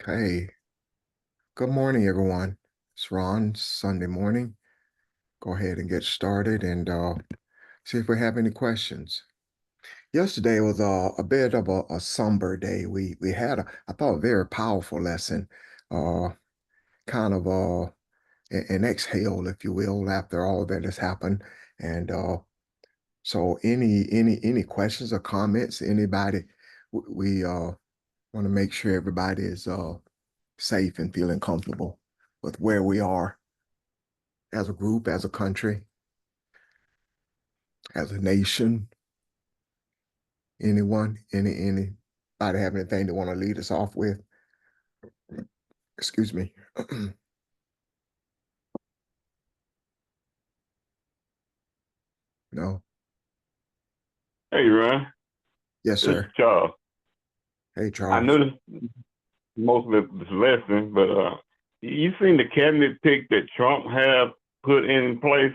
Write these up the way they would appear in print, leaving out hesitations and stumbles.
Okay. Good morning, everyone. It's Ron, Sunday morning. Go ahead and get started and see if we have any questions. Yesterday was a bit of a somber day. We had I thought, a very powerful lesson, uh, kind of an exhale, if you will, after all that has happened. And so, any questions or comments? Anybody? We want to make sure everybody is safe and feeling comfortable with where we are as a group, as a country, as a nation. Anyone, anybody have anything they want to lead us off with? Excuse me. No. Hey, Ron, Yes, it's sir. Charles. Hey, I Charles. noticed most of this lesson, but you seen the cabinet pick that Trump have put in place?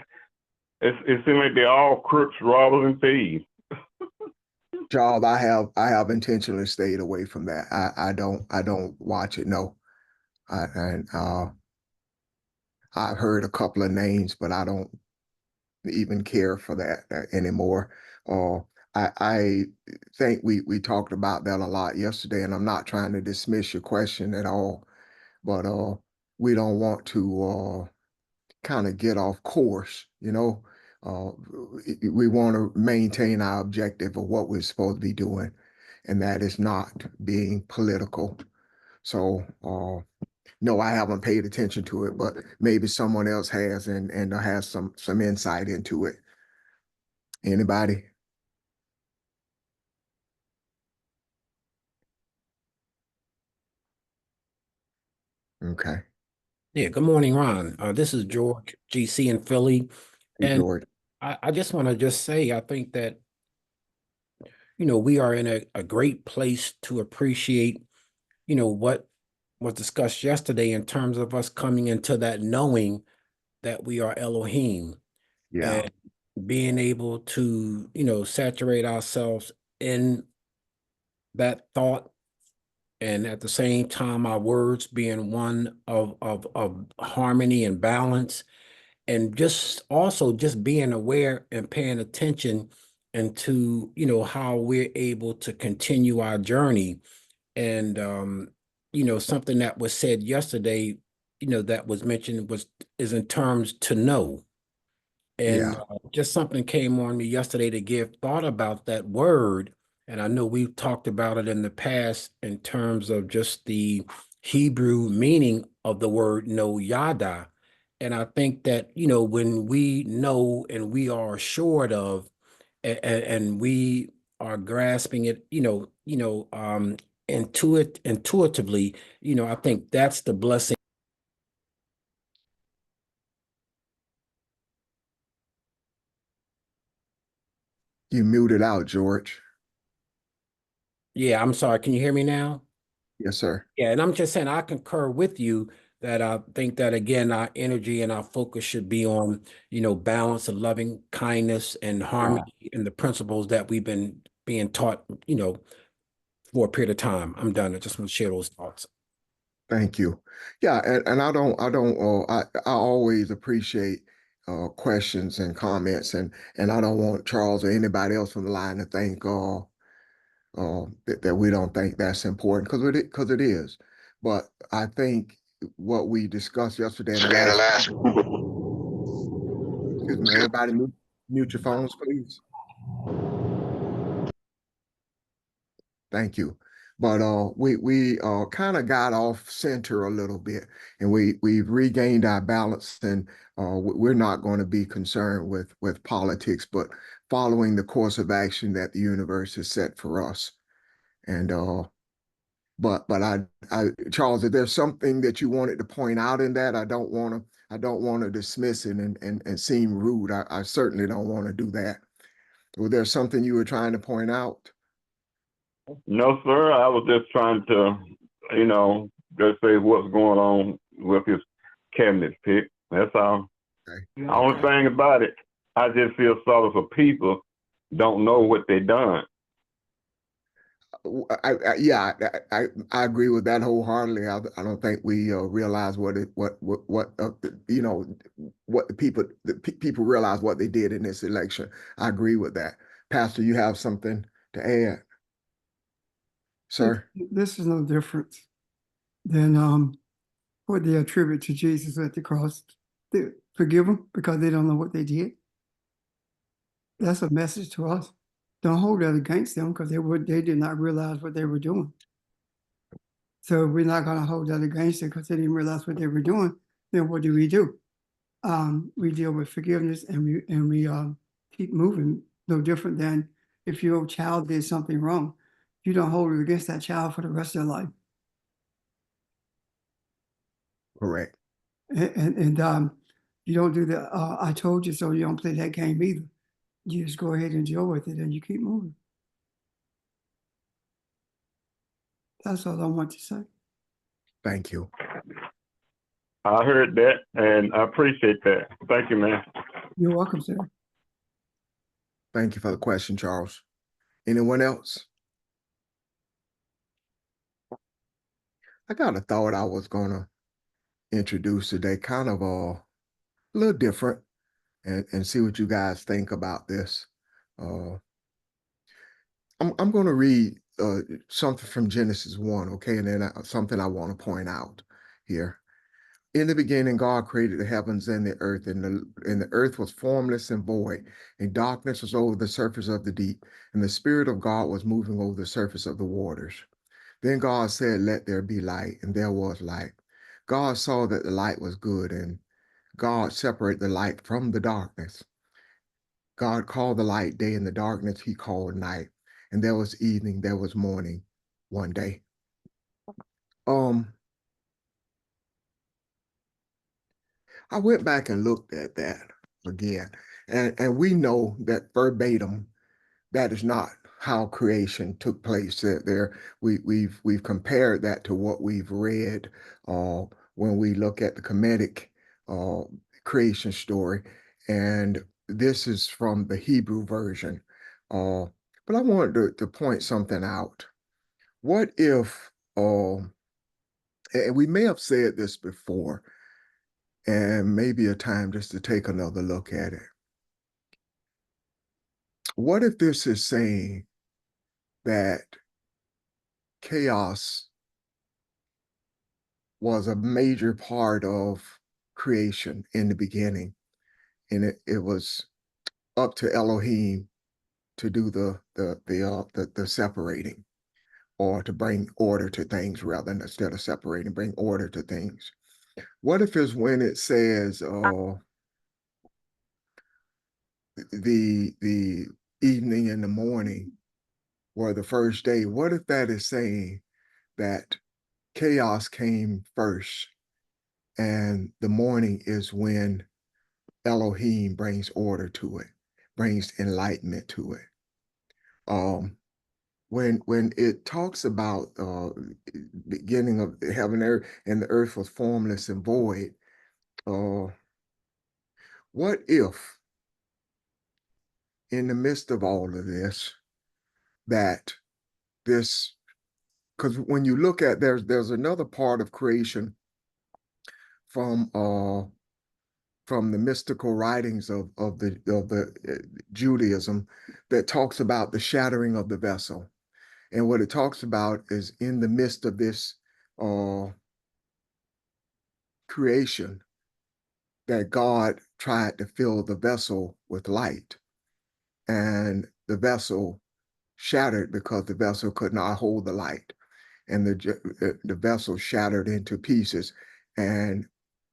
It seems like they're all crooks, robbers, and thieves. Charles, I have intentionally stayed away from that. I don't watch it. No. And I've heard a couple of names, but I don't even care for that anymore. Uh, I think we talked about that a lot yesterday, and I'm not trying to dismiss your question at all, but we don't want to kind of get off course, you know. Uh, we want to maintain our objective of what we're supposed to be doing, and that is not being political. So, no, I haven't paid attention to it, but maybe someone else has and has some insight into it. Anybody? Okay. Yeah, good morning, Ron. This is George GC in Philly. Hey, And George. I just want to just say, I think that, we are in a great place to appreciate, what was discussed yesterday in terms of us coming into that knowing that we are Elohim Yeah. and being able to, saturate ourselves in that thought. And at the same time, our words being one of harmony and balance, and just also just being aware and paying attention into how we're able to continue our journey. And something that was said yesterday, that was mentioned is in terms to know. And Yeah. just something came on me yesterday to give thought about that word. And I know we've talked about it in the past in terms of just the Hebrew meaning of the word no yada. And I think that, when we know and we are assured of and we are grasping it, intuitively, I think that's the blessing. You muted out, George. Yeah, I'm sorry. Can you hear me now? Yes, sir. Yeah, and I'm just saying I concur with you that I think that again our energy and our focus should be on, balance of loving kindness and harmony and the principles that we've been being taught, for a period of time. I'm done. I just want to share those thoughts. Thank you. Yeah, and I always appreciate questions and comments, and I don't want Charles or anybody else on the line to think that we don't think that's important because it is. But I think what we discussed yesterday in the Yesterday in the last, last. excuse me, everybody mute your phones, please. Thank you. But we kind of got off center a little bit, and we've regained our balance, and we're not going to be concerned with politics, but following the course of action that the universe has set for us. And but I Charles, if there's something that you wanted to point out in that, I don't want to dismiss it and seem rude. I certainly don't want to do that. Was there something you were trying to point out? No, sir. I was just trying to, just say what's going on with his cabinet pick. That's all. Okay. The only Okay. thing about it, I just feel sorry for people don't know what they done. Yeah, I agree with that wholeheartedly. I don't think we realize you know, what the people realize what they did in this election. I agree with that. Pastor, you have something to add, sir? This is no different than what they attribute to Jesus at the cross. They forgive them because they don't know what they did. That's a message to us. Don't hold that against them because they did not realize what they were doing. So we're not going to hold that against them because they didn't realize what they were doing. Then what do? We deal with forgiveness and we keep moving. No different than if your child did something wrong, you don't hold it against that child for the rest of their life. Correct. And you don't do the I told you so. You don't play that game either. You just go ahead and deal with it and you keep moving. That's all I want to say. Thank you. I heard that, and I appreciate that. Thank you, man. You're welcome, sir. Thank you for the question, Charles. Anyone else? I got a thought I was gonna introduce today, kind of a little different, and see what you guys think about this. I'm going to read something from Genesis 1, okay, and then something I want to point out here. In the beginning, God created the heavens and the earth, and the earth was formless and void, and darkness was over the surface of the deep, and the Spirit of God was moving over the surface of the waters. Then God said, "Let there be light," and there was light. God saw that the light was good, and God separated the light from the darkness. God called the light day, and the darkness he called night. And there was evening, there was morning one day. I went back and looked at that again, and we know that verbatim, that is not how creation took place. We've compared that to what we've read when we look at the Kemetic uh, creation story, and this is from the Hebrew version. But I wanted to point something out. What if, and we may have said this before, and maybe a time just to take another look at it. What if this is saying that chaos was a major part of creation in the beginning, and it was up to Elohim to do the separating, or to bring order to things, rather than, instead of separating, bring order to things? What if it's when it says the evening and the morning were the first day? What if that is saying that chaos came first, and the morning is when Elohim brings order to it, brings enlightenment to it? When it talks about beginning of the heaven and the earth was formless and void, what if in the midst of all of this, that this, because when you look at, there's another part of creation from the mystical writings of the Judaism, that talks about the shattering of the vessel. And what it talks about is, in the midst of this creation, that God tried to fill the vessel with light, and the vessel shattered because the vessel could not hold the light, and the vessel shattered into pieces, and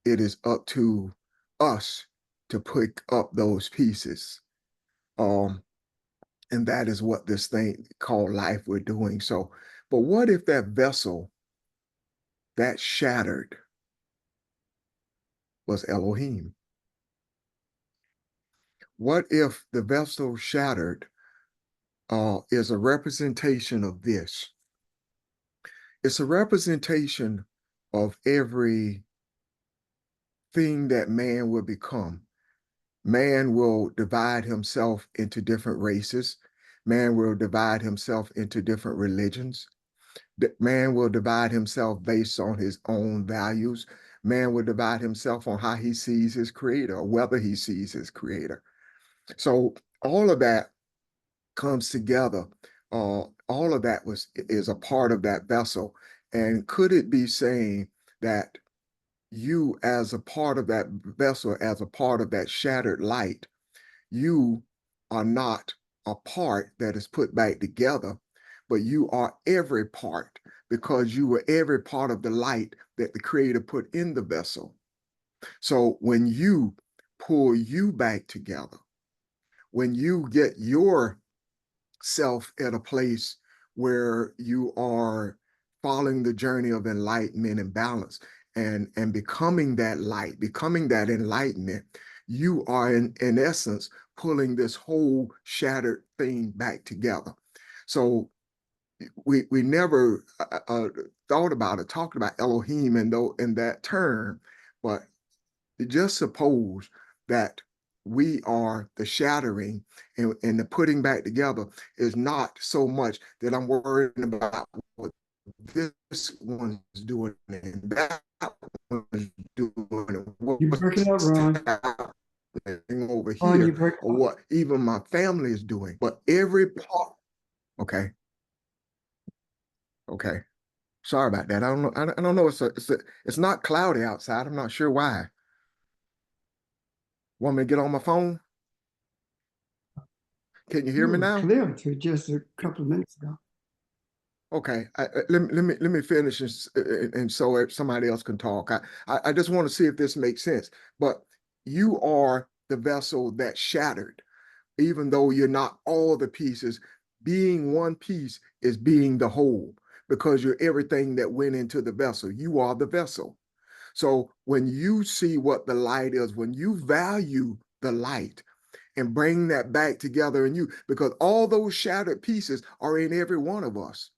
it is up to us to pick up those pieces. And that is what this thing called life we're doing. So, but what if that vessel that shattered was Elohim? What if the vessel shattered is a representation of this? It's a representation of every thing that man will become. Man will divide himself into different races. Man will divide himself into different religions. Man will divide himself based on his own values. Man will divide himself on how he sees his creator or whether he sees his creator. So all of that comes together. All of that is a part of that vessel. And could it be saying that you, as a part of that vessel, as a part of that shattered light, you are not a part that is put back together, but you are every part because you were every part of the light that the Creator put in the vessel. So when you pull you back together, when you get yourself at a place where you are following the journey of enlightenment and balance and becoming that light, becoming that enlightenment, you are in essence pulling this whole shattered thing back together. So we never thought about it, talked about Elohim in that term, but just suppose that we are the shattering and the putting back together is not so much that I'm worried about what this one's doing and that one's doing, You're breaking up, what's Ron. happening over Ron, you here, break or up. what even my family is doing. But every part, okay, okay. Sorry about that. I don't know. I don't know. It's not cloudy outside. I'm not sure why. Want me to get on my phone? Can you hear You me were now? clear until just a couple of minutes ago. Okay, let me finish and so somebody else can talk. I just want to see if this makes sense. But you are the vessel that shattered, even though you're not all the pieces. Being one piece is being the whole because you're everything that went into the vessel. You are the vessel. So when you see what the light is, when you value the light and bring that back together in you, because all those shattered pieces are in every one of us.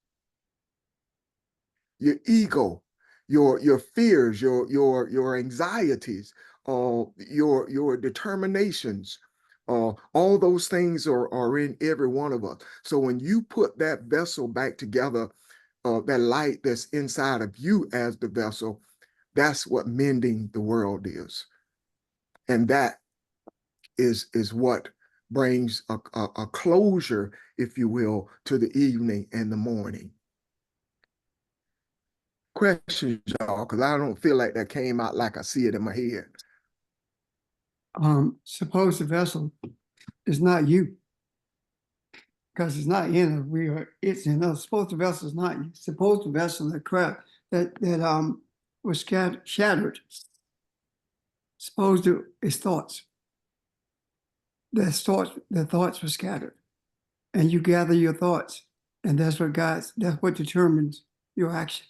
Your ego, your fears, your anxieties, your determinations, all those things are in every one of us. So when you put that vessel back together, that light that's inside of you as the vessel, that's what mending the world is. And that is what brings a closure, if you will, to the evening and the morning. Questions, y'all, because I don't feel like that came out like I see it in my head. Suppose the vessel is not you, because it's not in us. It's in us. Suppose the vessel is not you. Suppose the vessel that was shattered. Suppose it's thoughts. The thoughts were scattered. And you gather your thoughts. And that's what determines your actions.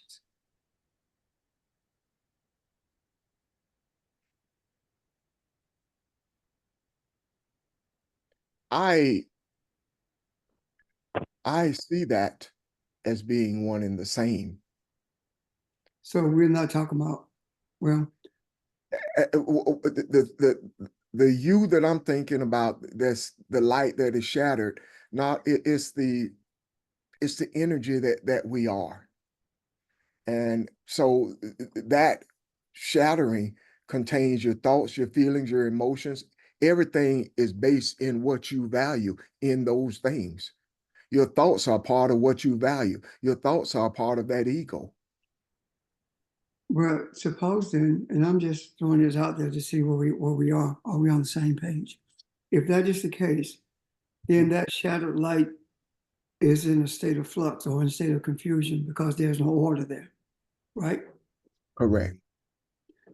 I see that as being one and the same. So we're not talking about, well, The you that I'm thinking about, that's the light that is shattered. Not it's the energy that we are. And so that shattering contains your thoughts, your feelings, your emotions. Everything is based in what you value in those things. Your thoughts are part of what you value. Your thoughts are part of that ego. well, suppose then, and I'm just throwing this out there to see where we are. Are we on the same page? If that is the case, then that shattered light is in a state of flux or in a state of confusion because there's no order there, right? Correct.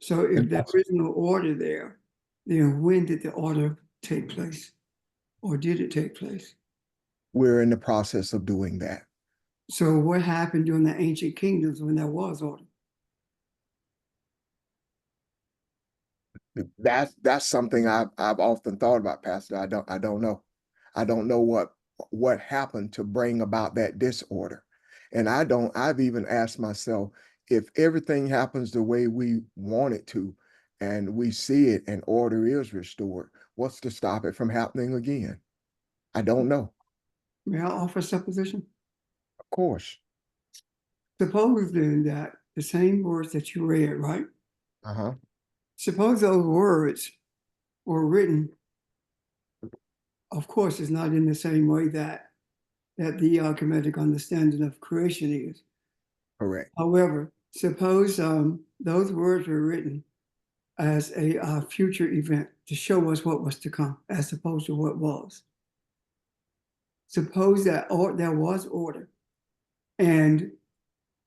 So if And there is no order there, then when did the order take place? Or did it take place? we're in the process of doing that. So what happened during the ancient kingdoms when there was order? That's something I've often thought about, Pastor. I don't know. I don't know what happened to bring about that disorder. And I've even asked myself, if everything happens the way we want it to, and we see it and order is restored, what's to stop it from happening again? I don't know. May I offer a supposition? Of course. Suppose then that the same words that you read, right? Uh-huh. Suppose those words were written, of course, it's not in the same way that the Archimedec understanding of creation is. Correct. However, suppose those words were written as a future event to show us what was to come, as opposed to what was. Suppose that there was order, and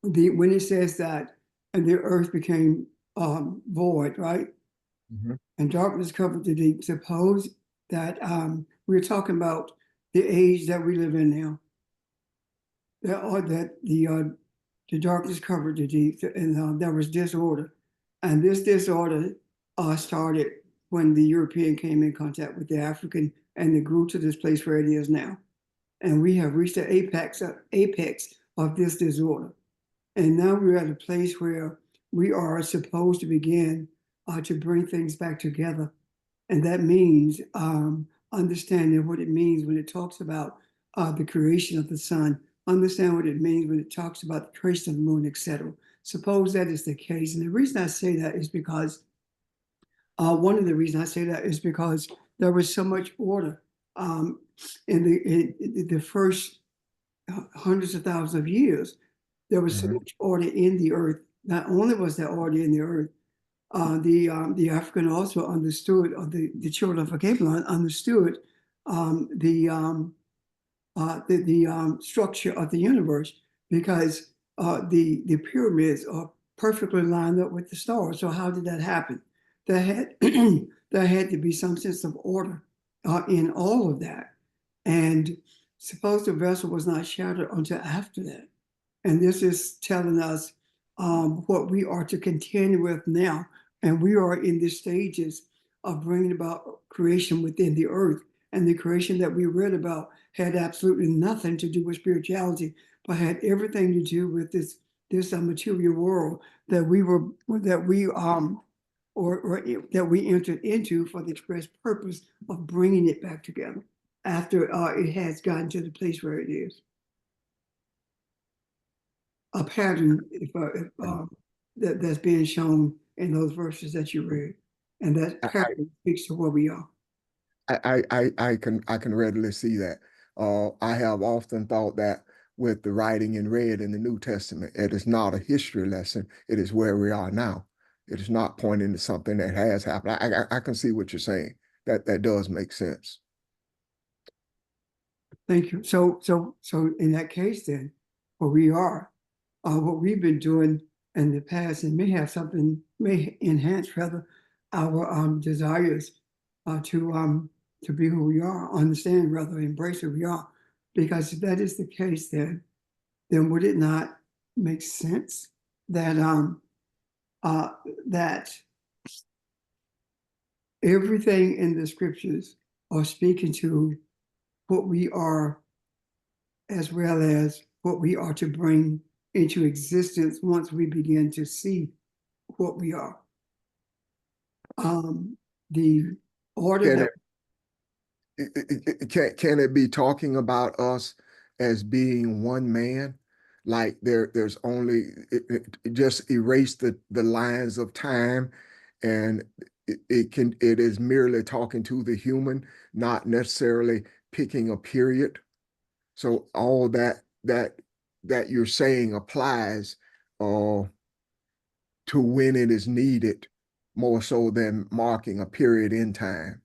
when it says that, and the earth became void, right, Mhm. and darkness covered the deep. Suppose that we're talking about the age that we live in now. That the darkness covered the deep, and there was disorder, and this disorder started when the European came in contact with the African, and it grew to this place where it is now. And we have reached the apex of this disorder. And now we're at a place where we are supposed to begin to bring things back together. And that means understanding what it means when it talks about the creation of the sun, understand what it means when it talks about the creation of the moon, etc. Suppose that is the case. And the reason I say that is because one of the reasons I say that is because there was so much order in the first hundreds of thousands of years. There was so Mhm. much order in the earth. Not only was there order in the earth, the African also understood, or the children of Babylon understood the structure of the universe, because the pyramids are perfectly lined up with the stars. So how did that happen? There had there had to be some sense of order in all of that. And suppose the vessel was not shattered until after that. And this is telling us what we are to contend with now. And we are in the stages of bringing about creation within the earth. And the creation that we read about had absolutely nothing to do with spirituality, but had everything to do with this material world that we that we entered into for the express purpose of bringing it back together after it has gotten to the place where it is. A pattern that's being shown in those verses that you read, and that I, pattern speaks to where we are. I can readily see that. I have often thought that with the writing in red in the New Testament, it is not a history lesson. It is where we are now. It is not pointing to something that has happened. I can see what you're saying. That does make sense. Thank you. So in that case, then, where we are, what we've been doing in the past, and may enhance rather our desires to be who we are, understand rather, embrace who we are. Because if that is the case, then would it not make sense that that everything in the scriptures are speaking to what we are, as well as what we are to bring into existence once we begin to see what we are. The order Can that can it be talking about us as being one man? Like there's only just erase the lines of time, and it is merely talking to the human, not necessarily picking a period. So all that you're saying applies uh to when it is needed, more so than marking a period in time.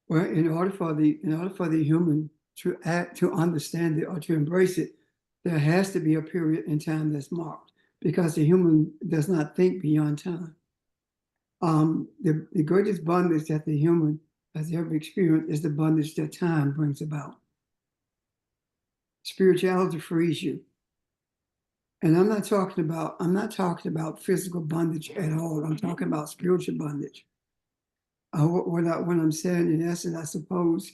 well, in order for the human to understand it or to embrace it, there has to be a period in time that's marked, because the human does not think beyond time. The greatest bondage that the human has ever experienced is the bondage that time brings about. Spirituality frees you. And I'm not talking about physical bondage at all. I'm talking about spiritual bondage. What I'm saying, in essence, I suppose,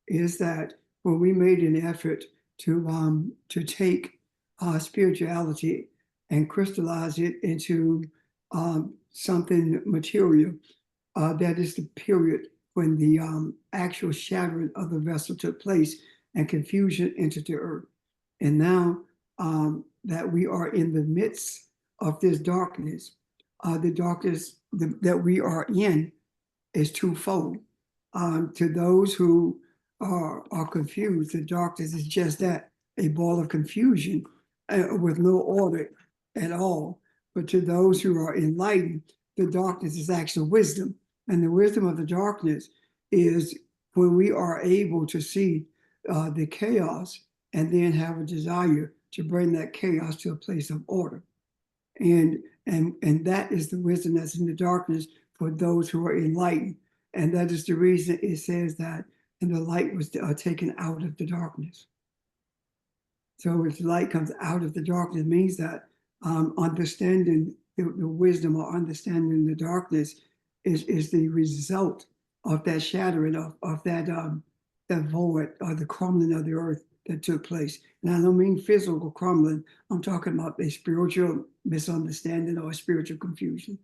is that when we made an effort to take spirituality and crystallize it into something material, that is the period when the actual shattering of the vessel took place. and confusion entered the earth. And now that we are in the midst of this darkness, the darkness that we are in is twofold. To those who are confused, the darkness is just that, a ball of confusion with no order at all. But to those who are enlightened, the darkness is actually wisdom. And the wisdom of the darkness is when we are able to see the chaos and then have a desire to bring that chaos to a place of order. And that is the wisdom that's in the darkness for those who are enlightened. And that is the reason it says that, and the light was taken out of the darkness. So if the light comes out of the darkness, it means that understanding the wisdom or understanding the darkness is the result of that shattering of that void or the crumbling of the earth that took place. And I don't mean physical crumbling. I'm talking about a spiritual misunderstanding or spiritual confusion.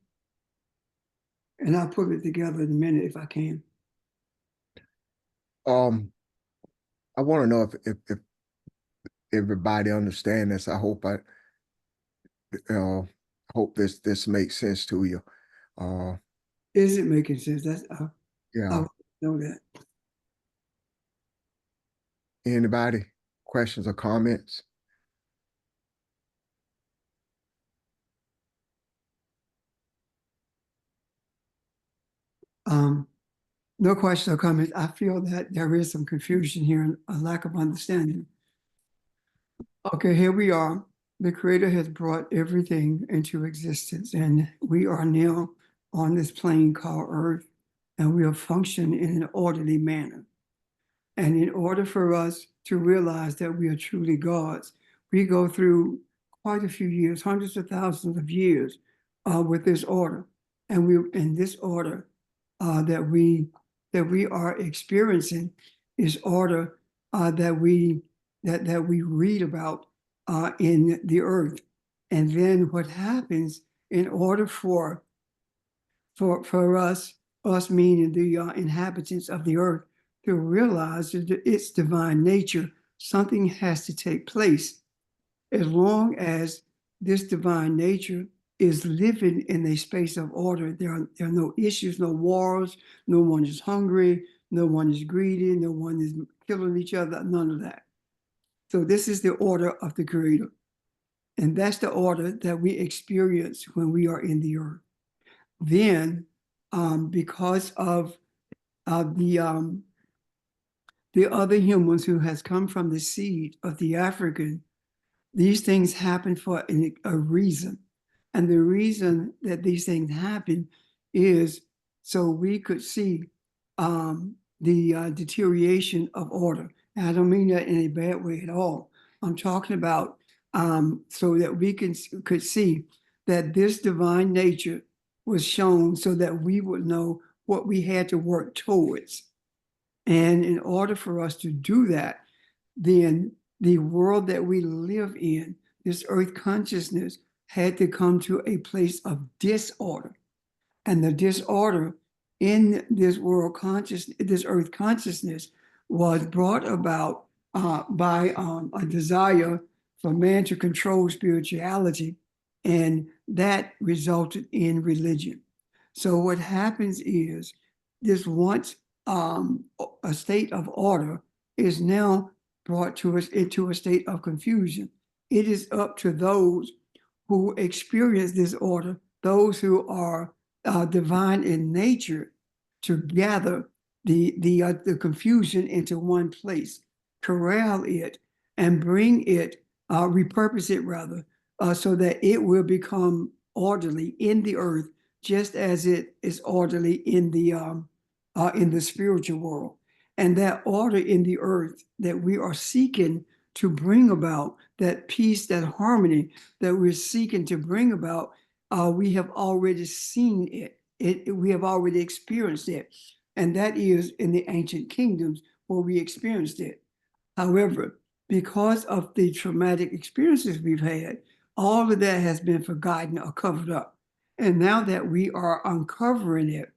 And I'll put it together in a minute if I can. I want to know if everybody understands this. I hope this makes sense to you. Is it making sense? That's Yeah. I know that. Anybody? Questions or comments? No question or comment. I feel that there is some confusion here and a lack of understanding. Okay, here we are. The Creator has brought everything into existence, and we are now on this plane called Earth, and we are functioning in an orderly manner. And in order for us to realize that we are truly God's, we go through quite a few years, hundreds of thousands of years with this order. And we in this order that we are experiencing is order that we read about in the earth. And then what happens in order for us meaning the inhabitants of the earth, to realize that its divine nature, something has to take place. As long as this divine nature is living in a space of order, there are no issues, no wars, no one is hungry, no one is greedy, no one is killing each other, none of that. So this is the order of the Creator. And that's the order that we experience when we are in the earth. Then, because of the other humans who has come from the seed of the African, these things happen for a reason. And the reason that these things happen is so we could see the deterioration of order. And I don't mean that in a bad way at all. I'm talking about so that we could see that this divine nature was shown so that we would know what we had to work towards. And in order for us to do that, then the world that we live in, this earth consciousness, had to come to a place of disorder. And the disorder in this world consciousness, this earth consciousness, was brought about by a desire for man to control spirituality, and that resulted in religion. So what happens is this once a state of order is now brought to us into a state of confusion. It is up to those who experience this order, those who are divine in nature, to gather the confusion into one place, corral it, and bring it, repurpose it rather, so that it will become orderly in the earth, just as it is orderly in the spiritual world. And that order in the earth that we are seeking to bring about, that peace, that harmony that we're seeking to bring about, we have already seen it. We have already experienced it. And that is in the ancient kingdoms where we experienced it. However, because of the traumatic experiences we've had, all of that has been forgotten or covered up. And now that we are uncovering it,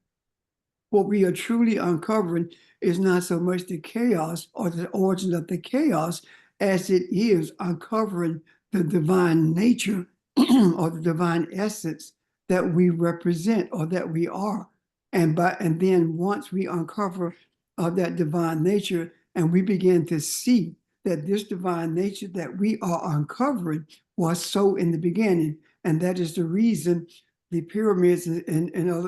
what we are truly uncovering is not so much the chaos or the origin of the chaos as it is uncovering the divine nature or the divine essence that we represent or that we are. And then once we uncover that divine nature and we begin to see that this divine nature that we are uncovering was so in the beginning, and that is the reason the pyramids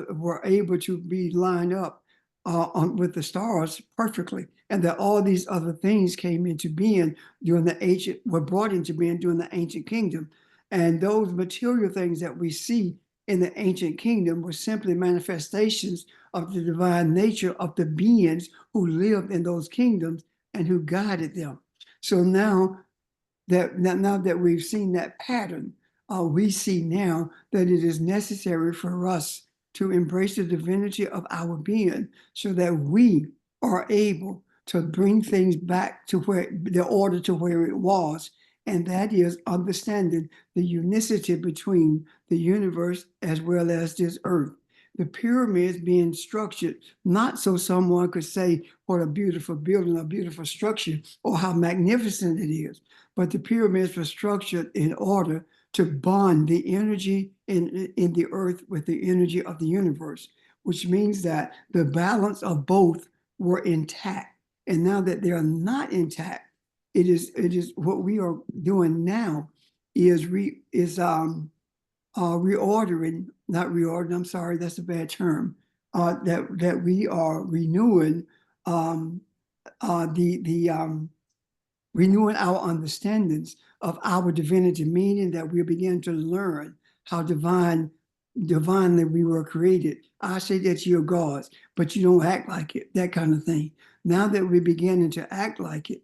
were able to be lined up with the stars perfectly, and that all these other things came into being were brought into being during the ancient kingdom. And those material things that we see in the ancient kingdom were simply manifestations of the divine nature of the beings who lived in those kingdoms and who guided them. So now that we've seen that pattern, we see now that it is necessary for us to embrace the divinity of our being so that we are able to bring things back to the order to where it was. And that is understanding the unicity between the universe as well as this earth. The pyramids being structured not so someone could say what a beautiful building, a beautiful structure, or how magnificent it is, but the pyramids were structured in order to bond the energy in the earth with the energy of the universe, which means that the balance of both were intact. And now that they are not intact, it is what we are doing now is reordering, not reordering, I'm sorry, that's a bad term, that we are renewing renewing our understandings of our divinity, meaning that we begin to learn how divinely we were created. I say that you're gods, but you don't act like it, that kind of thing. Now that we're beginning to act like it,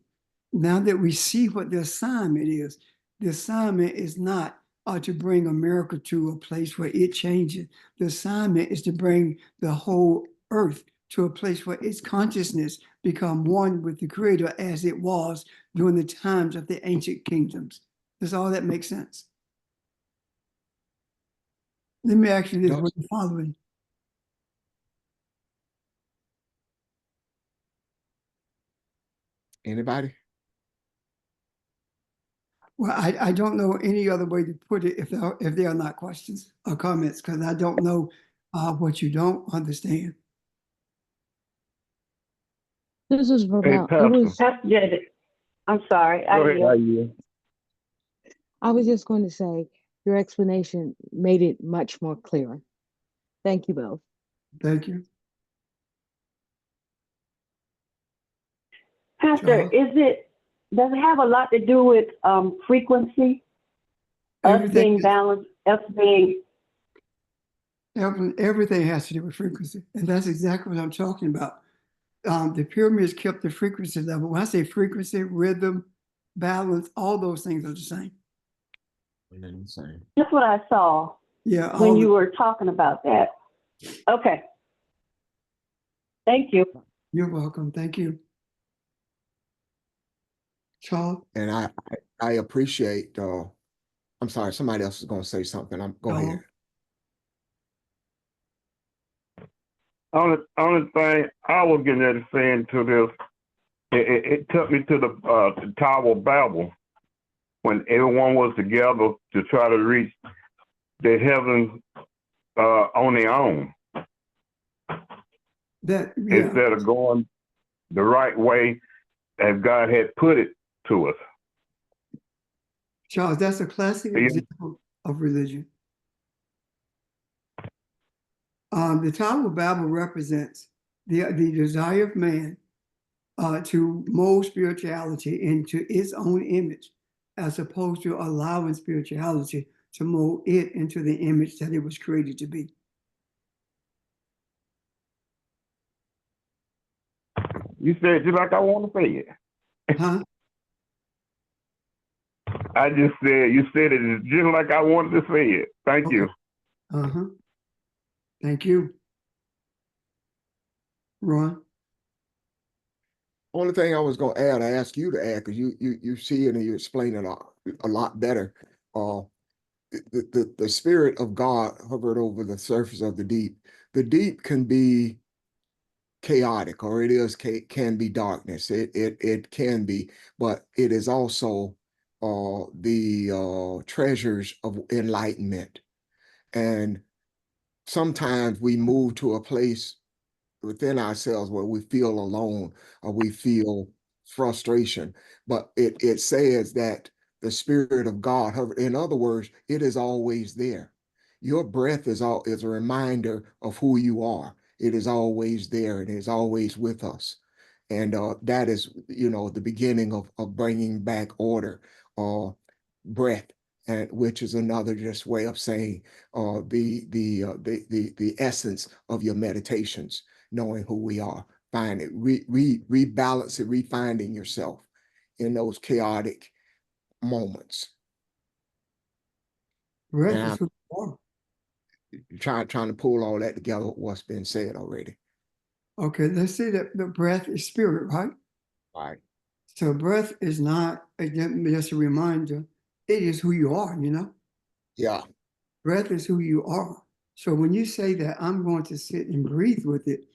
now that we see what the assignment is not to bring America to a place where it changes. The assignment is to bring the whole earth to a place where its consciousness become one with the Creator as it was during the times of the ancient kingdoms. Does all that make sense? Let me ask you this, what you're following. Anybody? Well, I don't know any other way to put it if there are not questions or comments, because I don't know what you don't understand. This is Hey, Ramel. Pastor. I'm sorry. Go ahead, Aisha. I was just going to say your explanation made it much more clearer. Thank you both. Thank you. Pastor, Charles? does it have a lot to do with frequency? Us being balanced, us being. Everything has to do with frequency. And that's exactly what I'm talking about. The pyramids kept the frequency level. When I say frequency, rhythm, balance, all those things are the same. That's what I saw. Yeah. When you were talking about that. Okay. Thank you. You're welcome. Thank you. Charles? And I appreciate, I'm sorry, somebody else is going to say something. Go ahead. Only thing I was getting ready to say into this, it took me to the Tower of Babel when everyone was together to try to reach the heavens on their own. Instead of going the right way as God had put it to us. Charles, that's a classic example of religion. The Tower of Babel represents the desire of man to mold spirituality into its own image, as opposed to allowing spirituality to mold it into the image that it was created to be. You said it just like I want to say it. Huh? I just said, you said it just like I wanted to say it. Thank you. Uh-huh. Thank you. Ron? Only thing I was going to add, I asked you to add, because you see it and you explain it a lot better. The spirit of God hovered over the surface of the deep. The deep can be chaotic, or it is can be darkness. It can be, but it is also the treasures of enlightenment. And sometimes we move to a place within ourselves where we feel alone or we feel frustration. But it says that the Spirit of God, in other words, it is always there. Your breath is a reminder of who you are. It is always there. It is always with us. And that is, the beginning of bringing back order, breath, and which is another just way of saying the essence of your meditations, knowing who we are, find it, rebalance it, refinding yourself in those chaotic moments. Breath And is who you are. I'm trying to pull all that together, what's been said already. Okay, let's say that the breath is spirit, right? Right. So breath is not just a reminder. It is who you are, you know? Yeah. Breath is who you are. So when you say that I'm going to sit and breathe with it,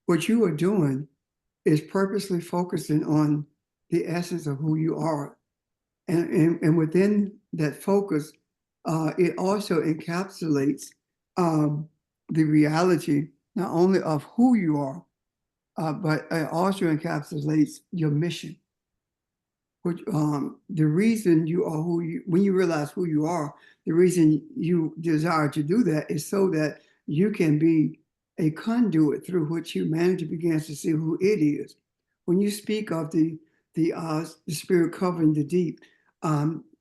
what you are doing is purposely focusing on the essence of who you are. And within that focus, it also encapsulates the reality not only of who you are, but it also encapsulates your mission. Which the reason you are who you, when you realize who you are, the reason you desire to do that is so that you can be a conduit through which humanity begins to see who it is. When you speak of the spirit covering the deep,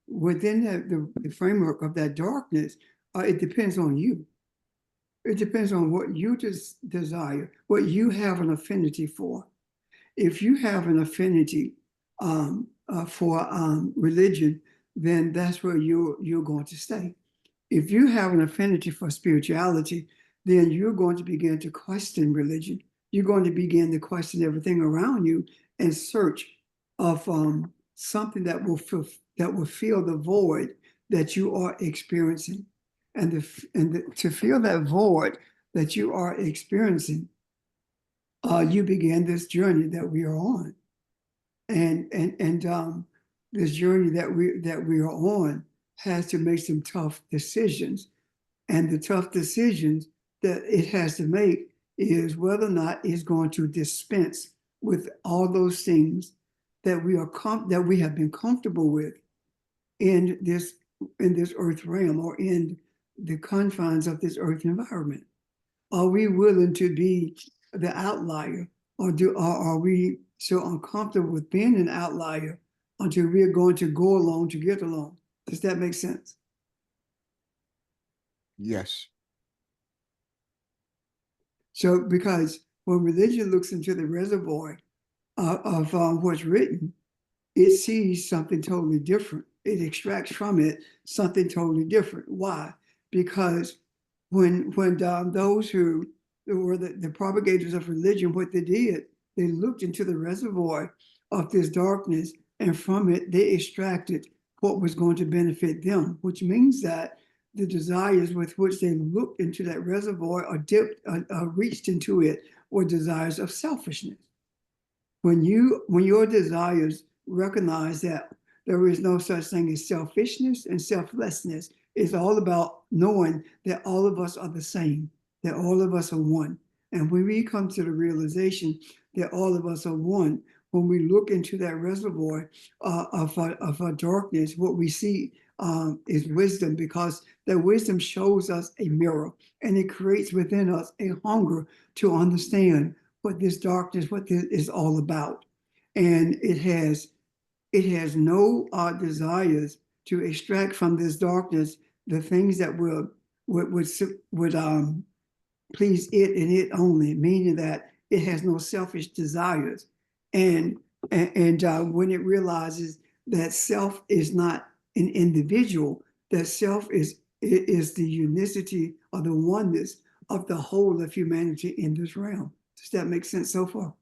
within the framework of that darkness, it depends on you. It depends on what you desire, what you have an affinity for. If you have an affinity for religion, then that's where you're going to stay. If you have an affinity for spirituality, then you're going to begin to question religion. You're going to begin to question everything around you in search of something that will fill the void that you are experiencing. To fill that void that you are experiencing, you begin this journey that we are on, and this journey that we are on has to make some tough decisions, and the tough decisions that it has to make is whether or not it's going to dispense with all those things that we have been comfortable with in this earth realm, or in the confines of this earth environment. Are we willing to be the outlier, or are we so uncomfortable with being an outlier until we are going to go along to get along? Does that make sense? Yes. So, because when religion looks into the reservoir of what's written, it sees something totally different. It extracts from it something totally different. Why? Because when those who were the propagators of religion, what they did, they looked into the reservoir of this darkness, and from it they extracted what was going to benefit them, which means that the desires with which they looked into that reservoir or reached into it were desires of selfishness. When your desires recognize that there is no such thing as selfishness and selflessness, it's all about knowing that all of us are the same, that all of us are one. And when we come to the realization that all of us are one, when we look into that reservoir of our darkness, what we see is wisdom, because that wisdom shows us a mirror, and it creates within us a hunger to understand what this darkness, what this is all about. And it has no desires to extract from this darkness the things that would please it and it only, meaning that it has no selfish desires. And when it realizes that self is not an individual, that self is the unicity or the oneness of the whole of humanity in this realm. Does that make sense so far?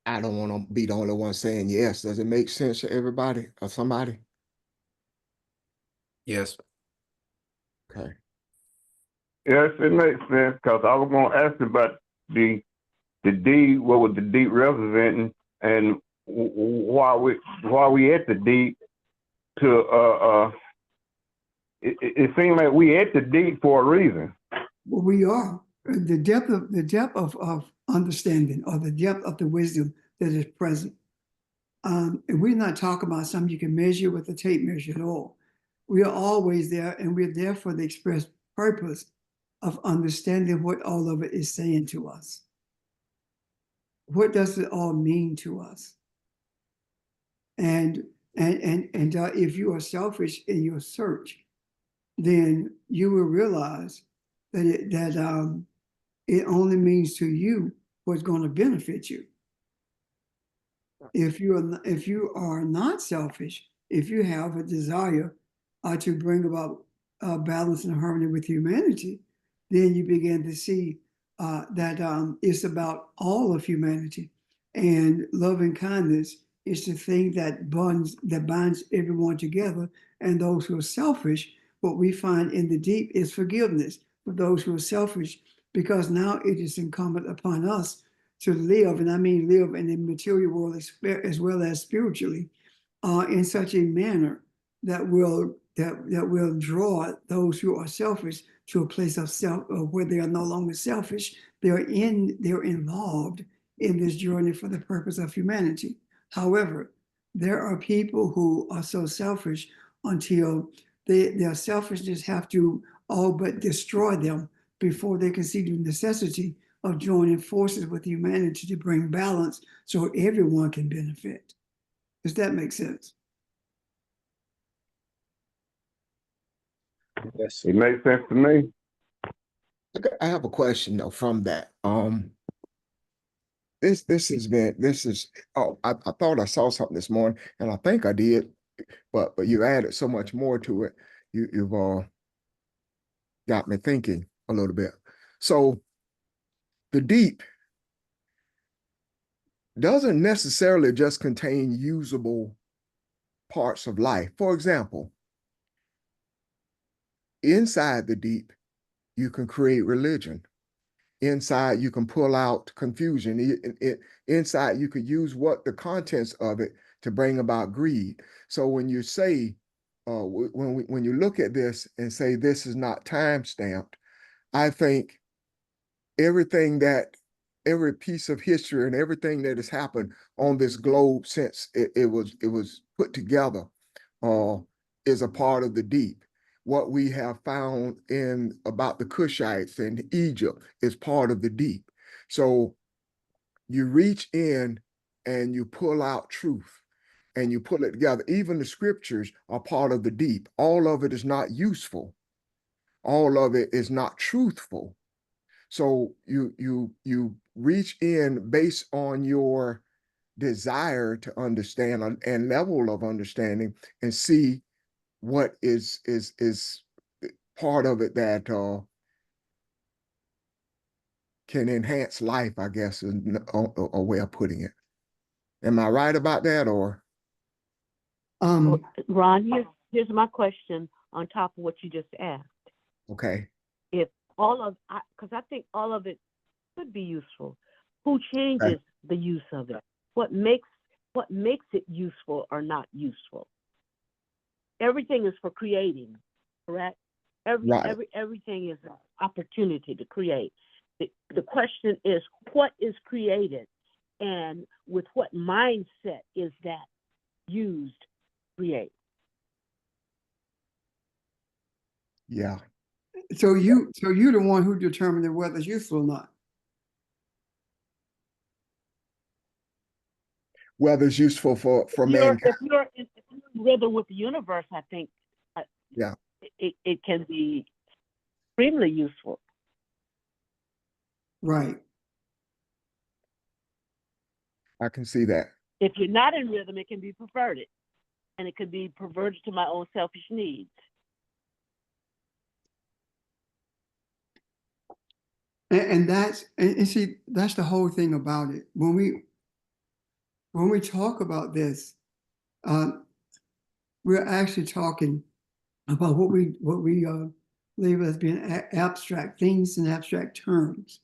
I don't want to be the only one saying yes. Does it make sense to everybody or somebody? Yes. Okay. Yes, it makes sense because I was going to ask about the deed. What was the deed representing, and why we at the deed to it seems like we at the deed for a reason. Well, we are. The depth of understanding, or the depth of the wisdom that is present. And we're not talking about something you can measure with a tape measure at all. We are always there, and we're there for the express purpose of understanding what all of it is saying to us. What does it all mean to us? And if you are selfish in your search, then you will realize that it only means to you what's going to benefit you. If you are not selfish, if you have a desire to bring about balance and harmony with humanity, then you begin to see that it's about all of humanity, and loving kindness is the thing that binds everyone together. And those who are selfish, what we find in the deep is forgiveness for those who are selfish, because now it is incumbent upon us to live, and I mean live in the material world as well as spiritually, in such a manner that will draw those who are selfish to a place of where they are no longer selfish. They're involved in this journey for the purpose of humanity. However, there are people who are so selfish until their selfishness have to all but destroy them before they can see the necessity of joining forces with humanity to bring balance so everyone can benefit. Does that make sense? Yes. It makes sense to me. Okay, I have a question though from that. This is I thought I saw something this morning, and I think I did, but you added so much more to it. You've got me thinking a little bit. So the deep doesn't necessarily just contain usable parts of life. For example, inside the deep, you can create religion. Inside, you can pull out confusion. Inside, you could use the contents of it to bring about greed. So when you say, when you look at this and say this is not time stamped, I think every piece of history and everything that has happened on this globe since it was put together is a part of the deep. What we have found about the Cushites and Egypt is part of the deep. So you reach in and you pull out truth and you pull it together. Even the scriptures are part of the deep. All of it is not useful. All of it is not truthful. So you reach in based on your desire to understand and level of understanding, and see what is part of it that can enhance life, I guess, is a way of putting it. Am I right about that, or? Well, Ron, here's my question on top of what you just asked. Okay. If because I think all of it could be useful. Who changes the use of it? What makes it useful or not useful? Everything is for creating, correct? Everything is an opportunity to create. The question is, what is created, and with what mindset is that used to create? Yeah. So you're the one who determined whether it's useful or not. Whether it's useful for mankind. If you're in rhythm with the universe, I think Yeah. it can be extremely useful. Right. I can see that. If you're not in rhythm, it can be perverted, and it could be perverted to my own selfish needs. And see, that's the whole thing about it. When we talk about this, we're actually talking about what we labeled as being abstract things and abstract terms.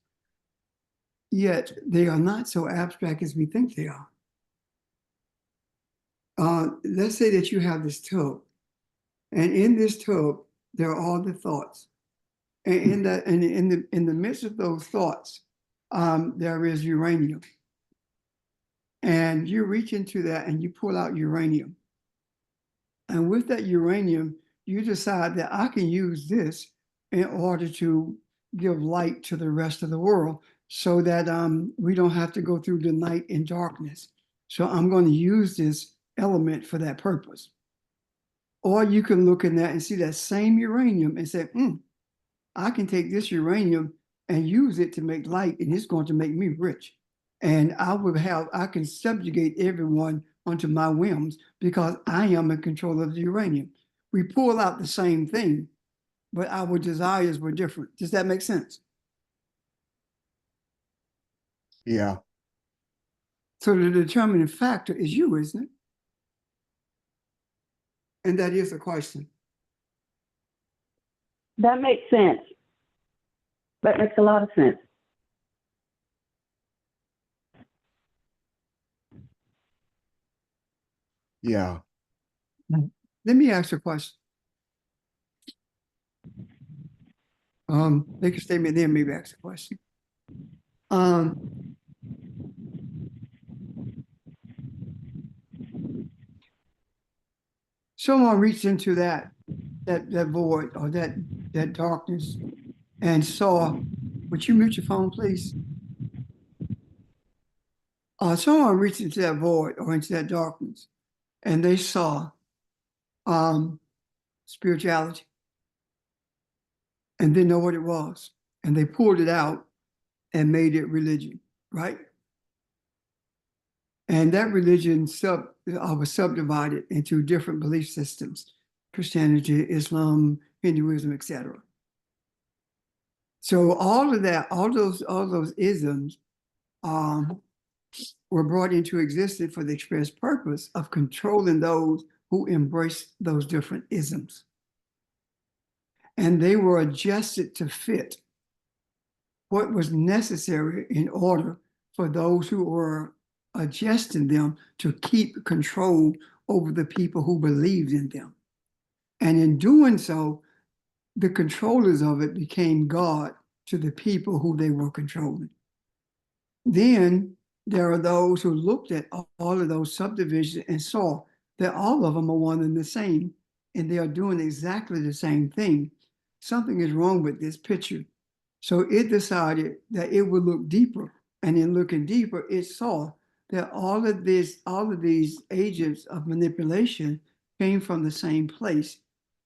Yet they are not so abstract as we think they are. Let's say that you have this tub, and in this tub, there are all the thoughts. And in the midst of those thoughts, there is uranium. And you reach into that and you pull out uranium. And with that uranium, you decide that I can use this in order to give light to the rest of the world so that we don't have to go through the night in darkness. So I'm going to use this element for that purpose. Or you can look in that and see that same uranium and say, I can take this uranium and use it to make light, and it's going to make me rich. And I can subjugate everyone onto my whims because I am in control of the uranium. We pull out the same thing, but our desires were different. Does that make sense? Yeah. So the determining factor is you, isn't it? And that is the question. That makes sense. That makes a lot of sense. Yeah. Let me ask you a question. Make a statement, then maybe ask a question. Someone reached into that void or that darkness and saw. Would you mute your phone, please? Someone reached into that void or into that darkness, and they saw spirituality and didn't know what it was, and they pulled it out and made it religion, right? And that religion was subdivided into different belief systems: Christianity, Islam, Hinduism, etc. So all of that, all those isms were brought into existence for the express purpose of controlling those who embraced those different isms. And they were adjusted to fit what was necessary in order for those who were adjusting them to keep control over the people who believed in them. And in doing so, the controllers of it became God to the people who they were controlling. Then there are those who looked at all of those subdivisions and saw that all of them are one and the same, and they are doing exactly the same thing. Something is wrong with this picture. So it decided that it would look deeper. And in looking deeper, it saw that all of these agents of manipulation came from the same place.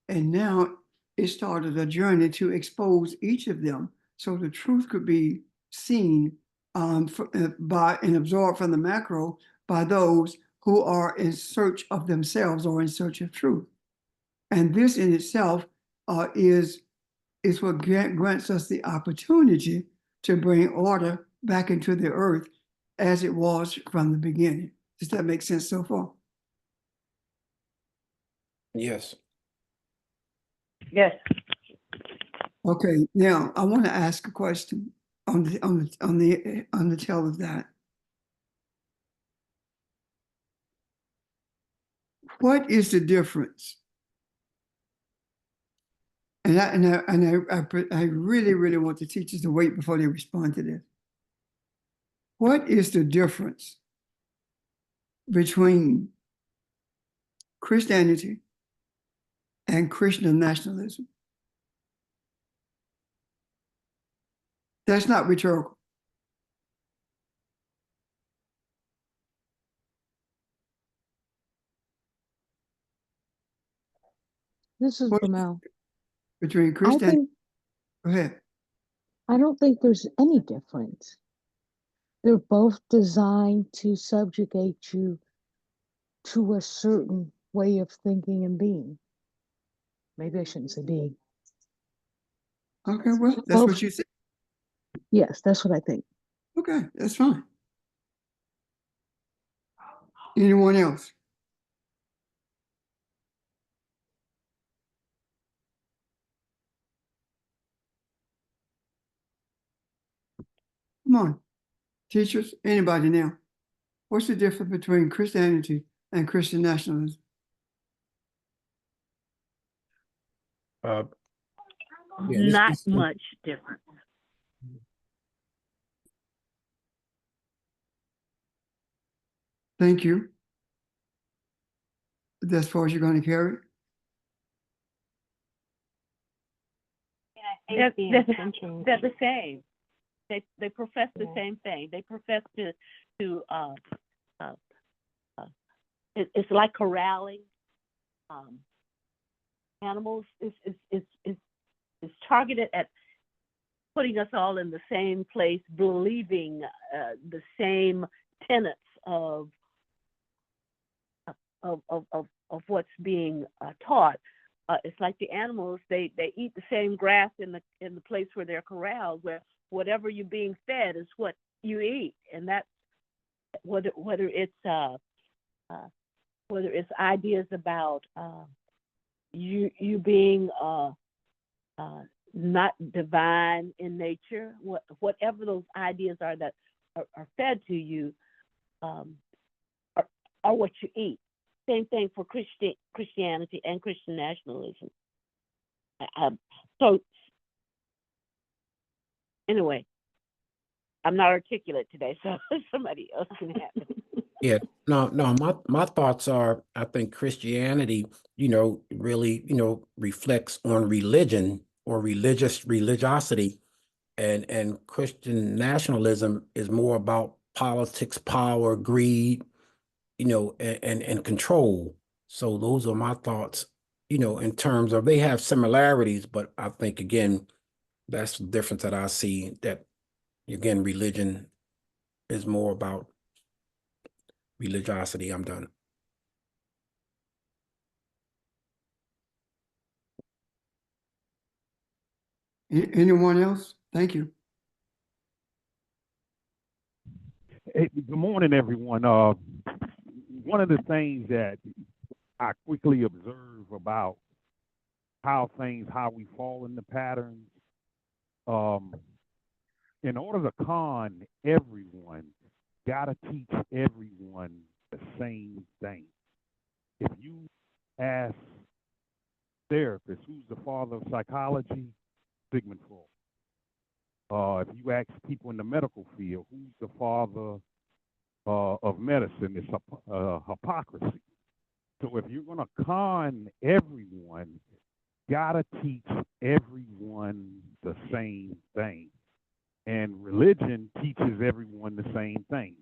And now it started a journey to expose each of them so the truth could be seen by and absorbed from the macro by those who are in search of themselves or in search of truth. And this in itself is what grants us the opportunity to bring order back into the earth as it was from the beginning. Does that make sense so far? Yes. Yes. Okay, now I want to ask a question on the tail of that. What is the difference? And I really, really want the teachers to wait before they respond to this. What is the difference between Christianity and Christian nationalism? That's not rhetorical. This is What Ramel. between I Christianity? think Go ahead. I don't think there's any difference. They're both designed to subjugate you to a certain way of thinking and being. Maybe I shouldn't say being. Okay, well, that's Both. what you said. Yes, that's what I think. Okay, that's fine. Anyone else? Come on, teachers, anybody now. What's the difference between Christianity and Christian nationalism? Yeah, this- Not this- much different. Thank you. That's as far as you're going to carry it? They're the same. They profess the same thing. They profess to it's like corralling animals. It's targeted at putting us all in the same place, believing the same tenets of what's being taught. It's like the animals; they eat the same grass in the place where they're corralled, where whatever you're being fed is what you eat, and that's whether it's ideas about you being not divine in nature, whatever those ideas are that are fed to you, are what you eat. Same thing for Christianity and Christian nationalism. So anyway, I'm not articulate today, so somebody else can have it. Yeah, no, my thoughts are, I think Christianity, really, reflects on religion or religiosity, and Christian nationalism is more about politics, power, greed, and control. So those are my thoughts, in terms of they have similarities, but I think again, that's the difference that I see, that again, religion is more about religiosity. I'm done. Anyone else? Thank you. Hey, good morning, everyone. One of the things that I quickly observe about how we fall into patterns, in order to con everyone, gotta teach everyone the same thing. If you ask therapists, who's the father of psychology? Sigmund Freud. If you ask people in the medical field, who's the father of medicine? It's hypocrisy. So if you're going to con everyone, gotta teach everyone the same thing. And religion teaches everyone the same thing.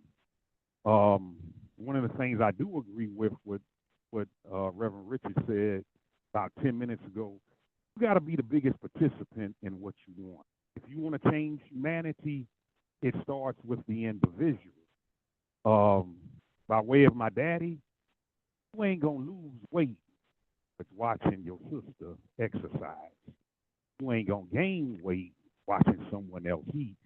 One of the things I do agree with what Reverend Richard said about 10 minutes ago, you got to be the biggest participant in what you want. If you want to change humanity, it starts with the individual. By way of my daddy, you ain't going to lose weight but watching your sister exercise. You ain't going to gain weight watching someone else eat.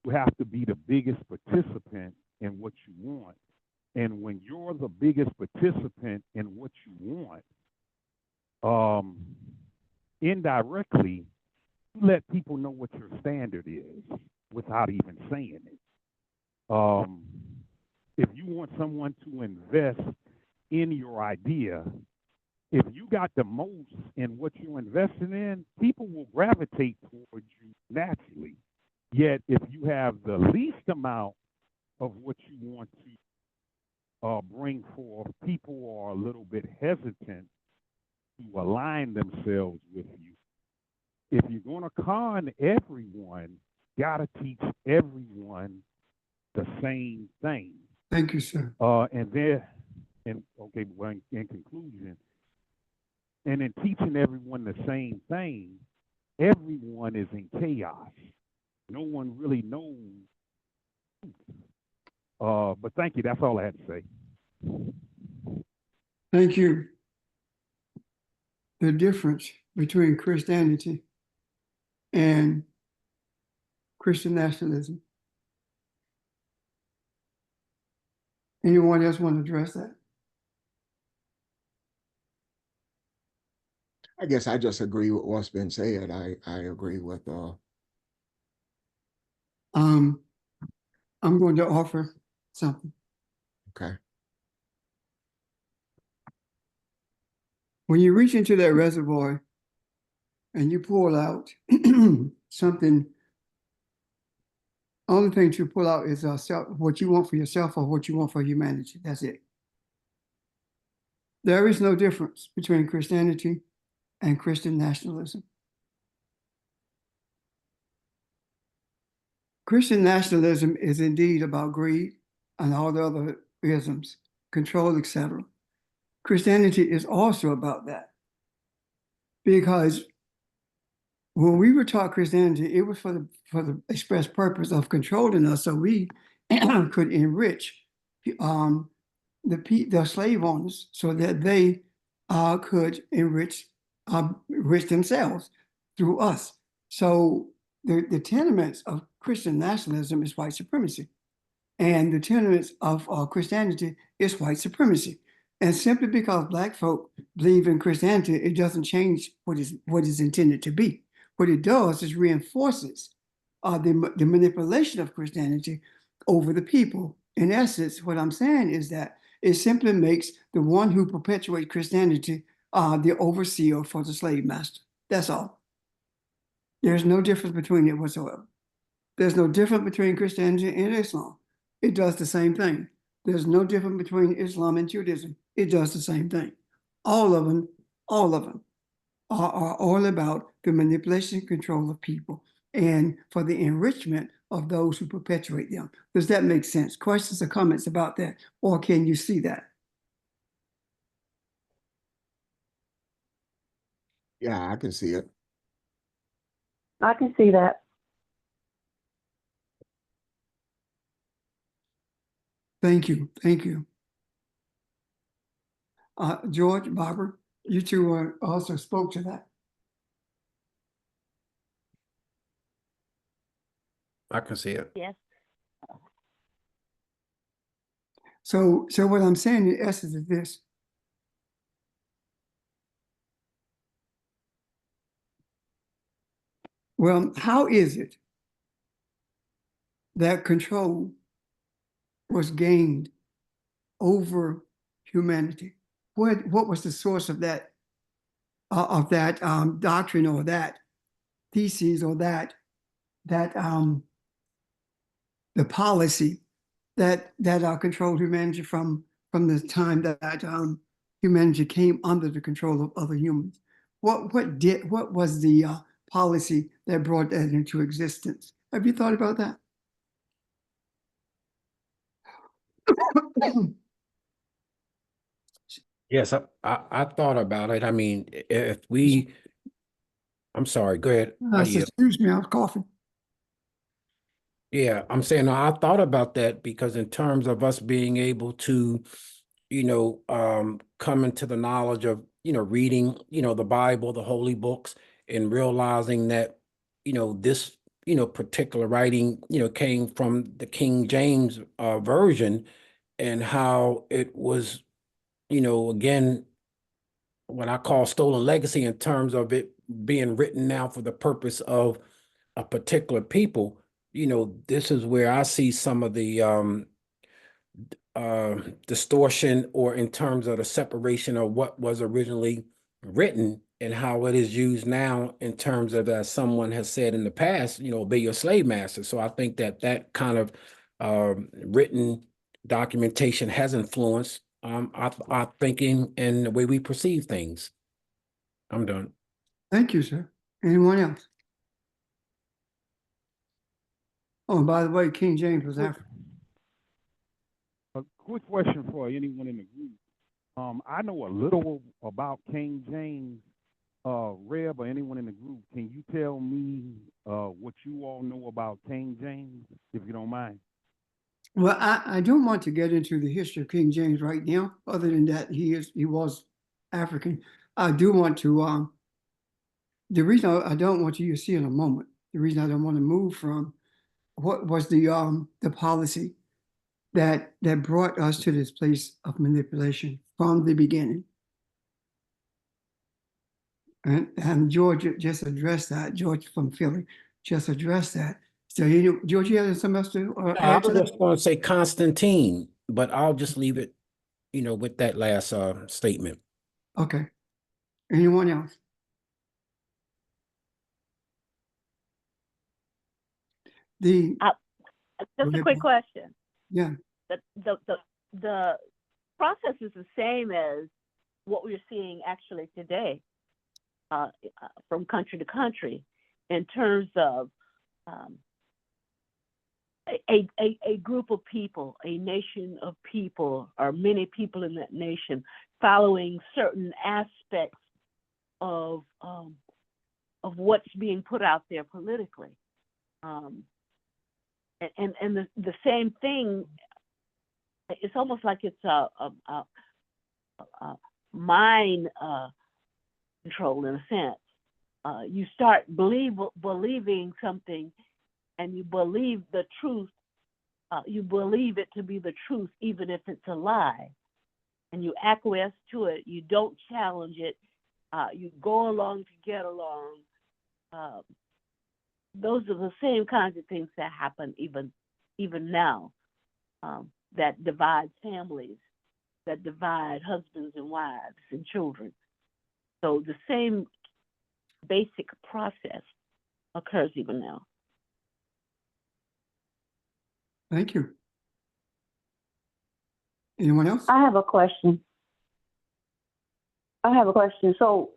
You have to be the biggest participant in what you want. And when you're the biggest participant in what you want, indirectly, you let people know what your standard is without even saying it. If you want someone to invest in your idea, if you got the most in what you're investing in, people will gravitate towards you naturally. Yet, if you have the least amount of what you want to bring forth, people are a little bit hesitant to align themselves with you. If you're going to con everyone, gotta teach everyone the same thing. Thank you, sir. Well, in conclusion, and in teaching everyone the same thing, everyone is in chaos. No one really knows. But thank you. That's all I had to say. Thank you. The difference between Christianity and Christian nationalism. Anyone else want to address that? I guess I just agree with what's been said. I agree with I'm going to offer something. Okay. When you reach into that reservoir and you pull out something, only thing to pull out is what you want for yourself or what you want for humanity. That's it. There is no difference between Christianity and Christian nationalism. Christian nationalism is indeed about greed and all the other isms, control, etc. Christianity is also about that. Because when we were taught Christianity, it was for the express purpose of controlling us so we could enrich the slave owners so that they could enrich themselves through us. So the tenements of Christian nationalism is white supremacy. And the tenets of Christianity is white supremacy. And simply because Black folk believe in Christianity, it doesn't change what is intended to be. What it does is reinforces the manipulation of Christianity over the people. In essence, what I'm saying is that it simply makes the one who perpetuates Christianity the overseer for the slave master. That's all. There's no difference between it whatsoever. There's no difference between Christianity and Islam. It does the same thing. There's no difference between Islam and Judaism. It does the same thing. All of them are all about the manipulation and control of people and for the enrichment of those who perpetuate them. Does that make sense? Questions or comments about that? Or can you see that? Yeah, I can see it. I can see that. Thank you. Thank you. George, Barbara, you two also spoke to that. I can see it. Yes. So what I'm saying in essence is this. Well, how is it that control was gained over humanity? What was the source of that doctrine or that thesis or that the policy that controlled humanity from the time that humanity came under the control of other humans? What was the policy that brought that into existence? Have you thought about that? Yes, I thought about it. I mean, if we, I'm sorry, go ahead. Excuse me, I was coughing. Yeah, I'm saying I thought about that because in terms of us being able to, come into the knowledge of, reading, the Bible, the holy books, and realizing that, this, particular writing, came from the King James version and how it was, again, what I call stolen legacy in terms of it being written now for the purpose of a particular people. This is where I see some of the distortion or in terms of the separation of what was originally written and how it is used now in terms of, as someone has said in the past, obey your slave master. So I think that kind of written documentation has influenced our thinking and the way we perceive things. I'm done. Thank you, sir. Anyone else? Oh, by the way, King James was African. A quick question for anyone in the group. I know a little about King James. Reb or anyone in the group, can you tell me what you all know about King James, if you don't mind? Well, I don't want to get into the history of King James right now, other than that he was African. I do want to, the reason I don't want you to see in a moment, the reason I don't want to move from what was the policy that brought us to this place of manipulation from the beginning. And George just addressed that. George from Philly just addressed that. So, George, you have something else to No, I add to was that? just going to say Constantine, but I'll just leave it, with that last statement. Okay. Anyone else? The, Just a quick question. yeah, The process is the same as what we're seeing actually today, from country to country, in terms of a group of people, a nation of people, or many people in that nation following certain aspects of what's being put out there politically. And the same thing, it's almost like it's a mind control in a sense. You start believing something, and you believe the truth. You believe it to be the truth, even if it's a lie, and you acquiesce to it. You don't challenge it. You go along to get along. Those are the same kinds of things that happen even now, that divide families, that divide husbands and wives and children. So the same basic process occurs even now. thank you. Anyone else? I have a question. So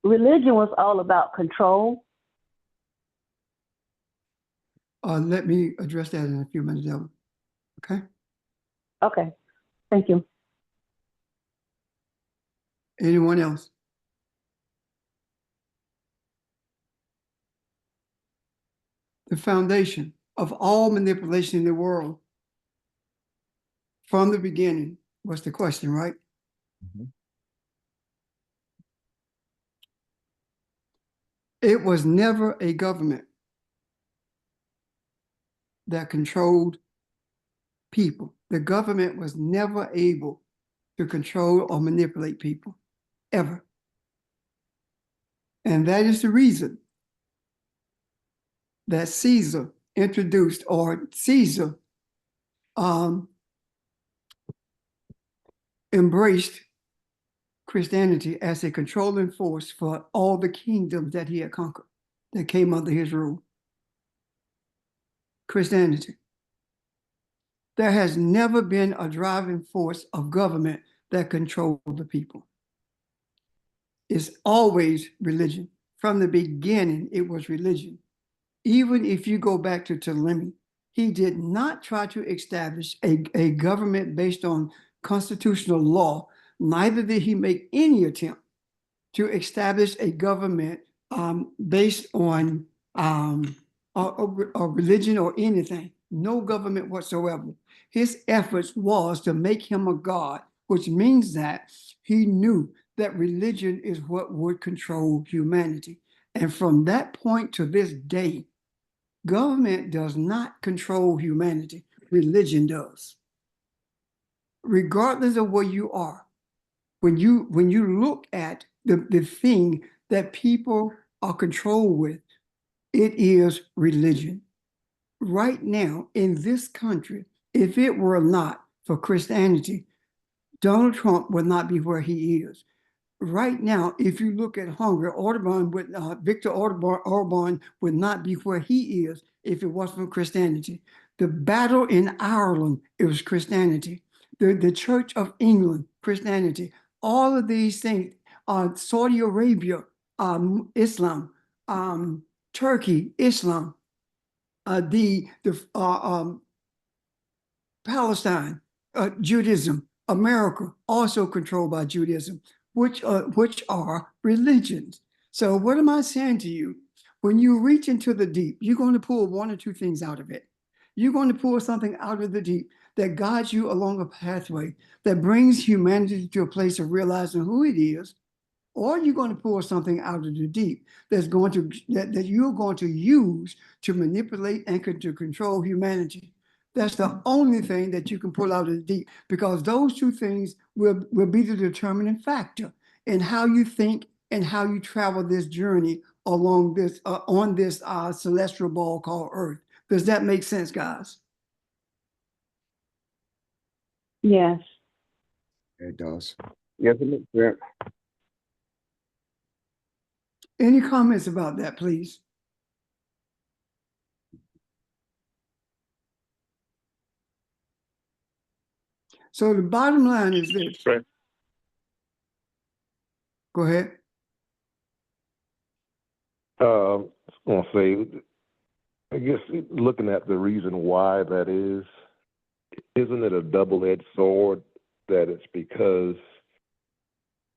religion was all about control. Let me address that in a few minutes, Ellen. Okay. Okay, thank you. Anyone else? The foundation of all manipulation in the world from the beginning was the question, right? Mhm. It was never a government that controlled people. The government was never able to control or manipulate people, ever. And that is the reason that Caesar introduced, or Caesar embraced Christianity as a controlling force for all the kingdoms that he had conquered that came under his rule. Christianity. There has never been a driving force of government that controlled the people. It's always religion. From the beginning, it was religion. Even if you go back to Ptolemy, he did not try to establish a government based on constitutional law. Neither did he make any attempt to establish a government based on a religion or anything. No government whatsoever. His efforts was to make him a god, which means that he knew that religion is what would control humanity. And from that point to this day, government does not control humanity. Religion does. Regardless of where you are, when you look at the thing that people are controlled with, it is religion. Right now in this country, if it were not for Christianity, Donald Trump would not be where he is. Right now, if you look at Hungary, Viktor Orban would not be where he is if it wasn't for Christianity. The battle in Ireland, it was Christianity. The Church of England, Christianity. All of these things, Saudi Arabia, Islam, Turkey, Islam, Palestine, Judaism, America, also controlled by Judaism, which are religions. So what am I saying to you? When you reach into the deep, you're going to pull one or two things out of it. You're going to pull something out of the deep that guides you along a pathway that brings humanity to a place of realizing who it is, or you're going to pull something out of the deep that's going to that you're going to use to manipulate and to control humanity. That's the only thing that you can pull out of the deep, because those two things will be the determining factor in how you think and how you travel this journey along this on this celestial ball called Earth. Does that make sense, guys? Yes. It does. Yes, it makes sense. Any comments about that, please? So the bottom line is this. Right. Go ahead. I was going to say, I guess looking at the reason why that is, isn't it a double-edged sword that it's because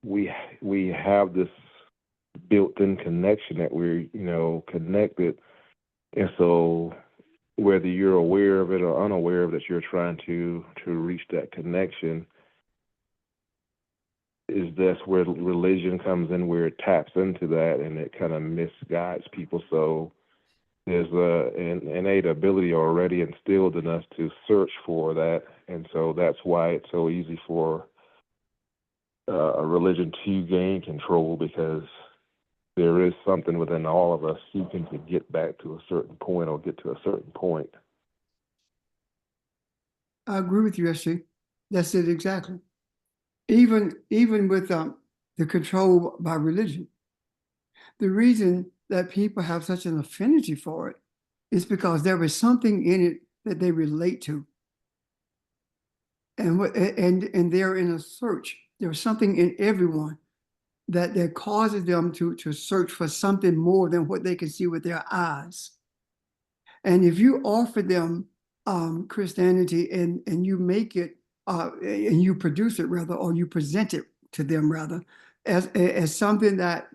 we have this built-in connection that we're, connected, and so whether you're aware of it or unaware of it, you're trying to reach that connection. Is that's where religion comes in, where it taps into that and it kind of misguides people. So there's an innate ability already instilled in us to search for that, and so that's why it's so easy for a religion to gain control, because there is something within all of us seeking to get back to a certain point or get to a certain point. I agree with you, SG. That's it exactly. Even with the control by religion, the reason that people have such an affinity for it is because there is something in it that they relate to, and they're in a search. There's something in everyone that causes them to search for something more than what they can see with their eyes. And if you offer them Christianity and you make it and you produce it rather, or you present it to them rather, as something that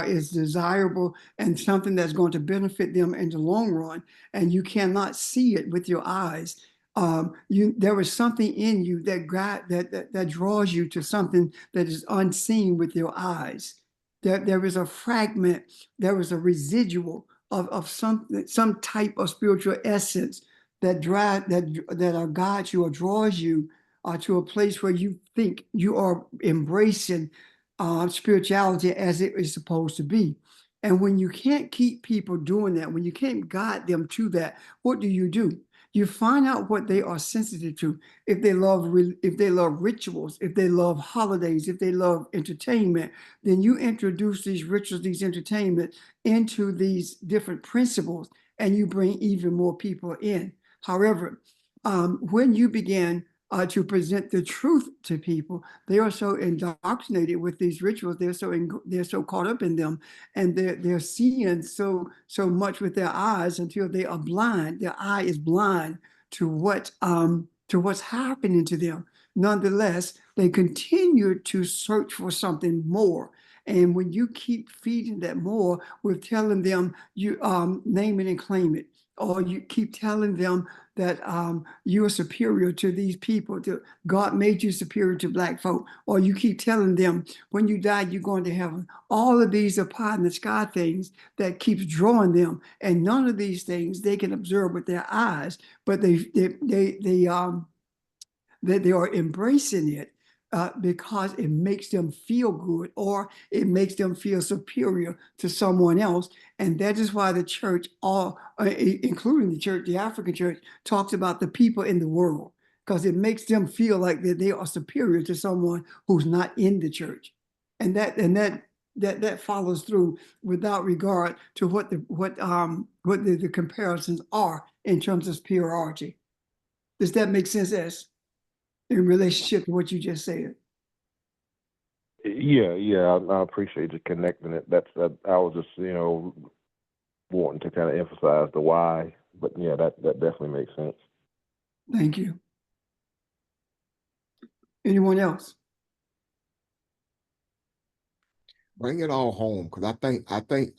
is desirable and something that's going to benefit them in the long run, and you cannot see it with your eyes, there is something in you that draws you to something that is unseen with your eyes. There is a fragment, there is a residual of some type of spiritual essence that guides you or draws you to a place where you think you are embracing spirituality as it is supposed to be. And when you can't keep people doing that, when you can't guide them to that, what do? You find out what they are sensitive to. If they love rituals, if they love holidays, if they love entertainment, then you introduce these rituals, these entertainment into these different principles, and you bring even more people in. However, when you begin to present the truth to people, they are so indoctrinated with these rituals. They're so caught up in them, and they're seeing so much with their eyes until they are blind. Their eye is blind to what's happening to them. Nonetheless, they continue to search for something more. And when you keep feeding that more with telling them you name it and claim it, or you keep telling them that you are superior to these people, God made you superior to black folk, or you keep telling them when you die, you're going to heaven. All of these are pie in the sky things that keeps drawing them. And none of these things they can observe with their eyes, but they are embracing it because it makes them feel good, or it makes them feel superior to someone else. And that is why the church, including the church, the African church, talks about the people in the world, because it makes them feel like that they are superior to someone who's not in the church. And that follows through without regard to what the comparisons are in terms of superiority. Does that make sense, S? In relationship to what you just said? Yeah, I appreciate you connecting it. I was just, wanting to kind of emphasize the why, but yeah, that definitely makes sense. Thank you. Anyone else? Bring it all home, because I think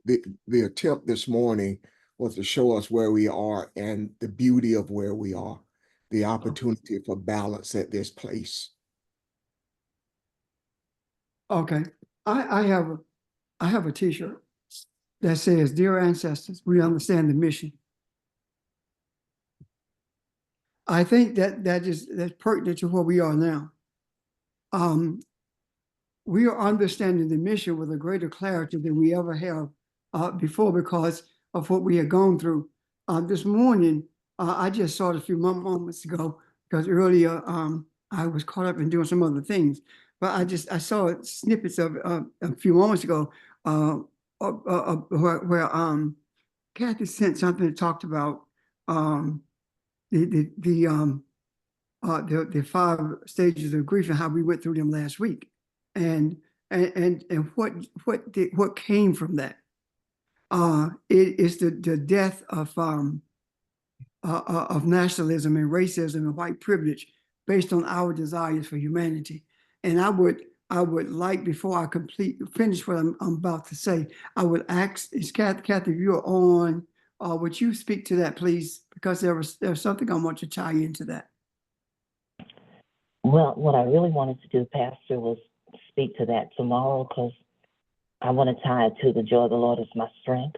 the attempt this morning was to show us where we are and the beauty of where we are, the opportunity for balance at this place. Okay, I have a T-shirt that says, "Dear ancestors, we understand the mission." I think that's pertinent to where we are now. We are understanding the mission with a greater clarity than we ever have before, because of what we have gone through. This morning, I just saw it a few moments ago because earlier I was caught up in doing some other things. But I saw snippets of a few moments ago where Kathy sent something that talked about the 5 stages of grief and how we went through them last week, and what came from that. It is the death of nationalism and racism and white privilege based on our desires for humanity. And I would like, before I finish what I'm about to say, I would ask, is Kathy, if you're on, would you speak to that, please? Because there's something I want to tie into that. Well, what I really wanted to do, Pastor, was speak to that tomorrow, because I want to tie it to the joy of the Lord is my strength,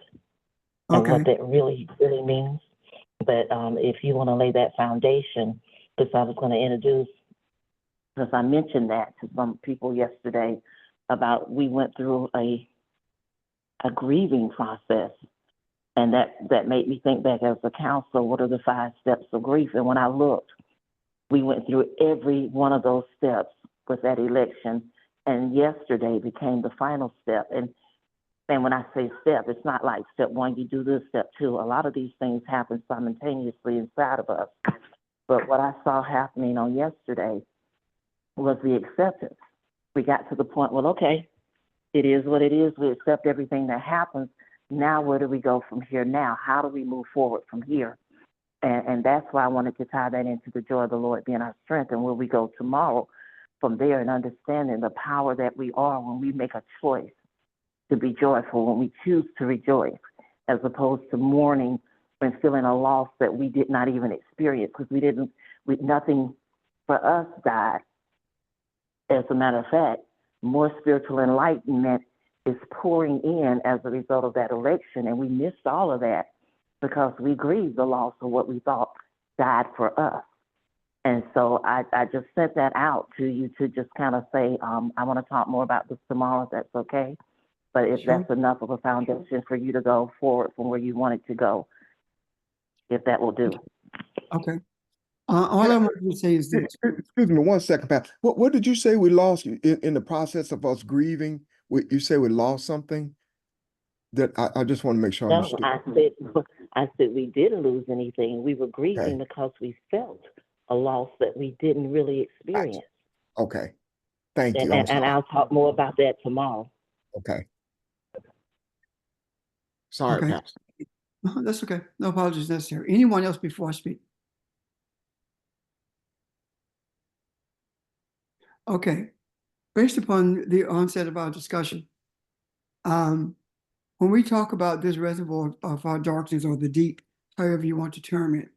and what that really, really means. But if you want to lay that foundation, because I was going to introduce, because I mentioned that to some people yesterday about we went through a grieving process, and that made me think back as a counselor, what are the 5 steps of grief? And when I looked, we went through every one of those steps with that election, and yesterday became the final step. And when I say step, it's not like step 1, you do this, step 2. A lot of these things happen simultaneously inside of us. But what I saw happening on yesterday was the acceptance. We got to the point, well, okay, it is what it is. We accept everything that happens. Now, where do we go from here now? How do we move forward from here? And that's why I wanted to tie that into the joy of the Lord being our strength, and where we go tomorrow from there, and understanding the power that we are when we make a choice to be joyful, when we choose to rejoice, as opposed to mourning and feeling a loss that we did not even experience, because nothing for us died. As a matter of fact, more spiritual enlightenment is pouring in as a result of that election, and we missed all of that because we grieved the loss of what we thought died for us. And so I just sent that out to you to just kind of say, I want to talk more about this tomorrow, if that's okay. But if that's enough of a foundation for you to go forward from where you want it to go, if that will do. Okay. All I want to say is this. Excuse me 1 second, Pat. What did you say we lost in the process of us grieving? You say we lost something? That I just want to make sure I understood. I said we didn't lose anything. We were grieving because we felt a loss that we didn't really experience. Okay. Thank you. And I'll talk more about that tomorrow. Okay. Sorry, Pastor. No, that's okay. No apologies necessary. Anyone else before I speak? Okay. Based upon the onset of our discussion, when we talk about this reservoir of our darkness, or the deep, however you want to term it,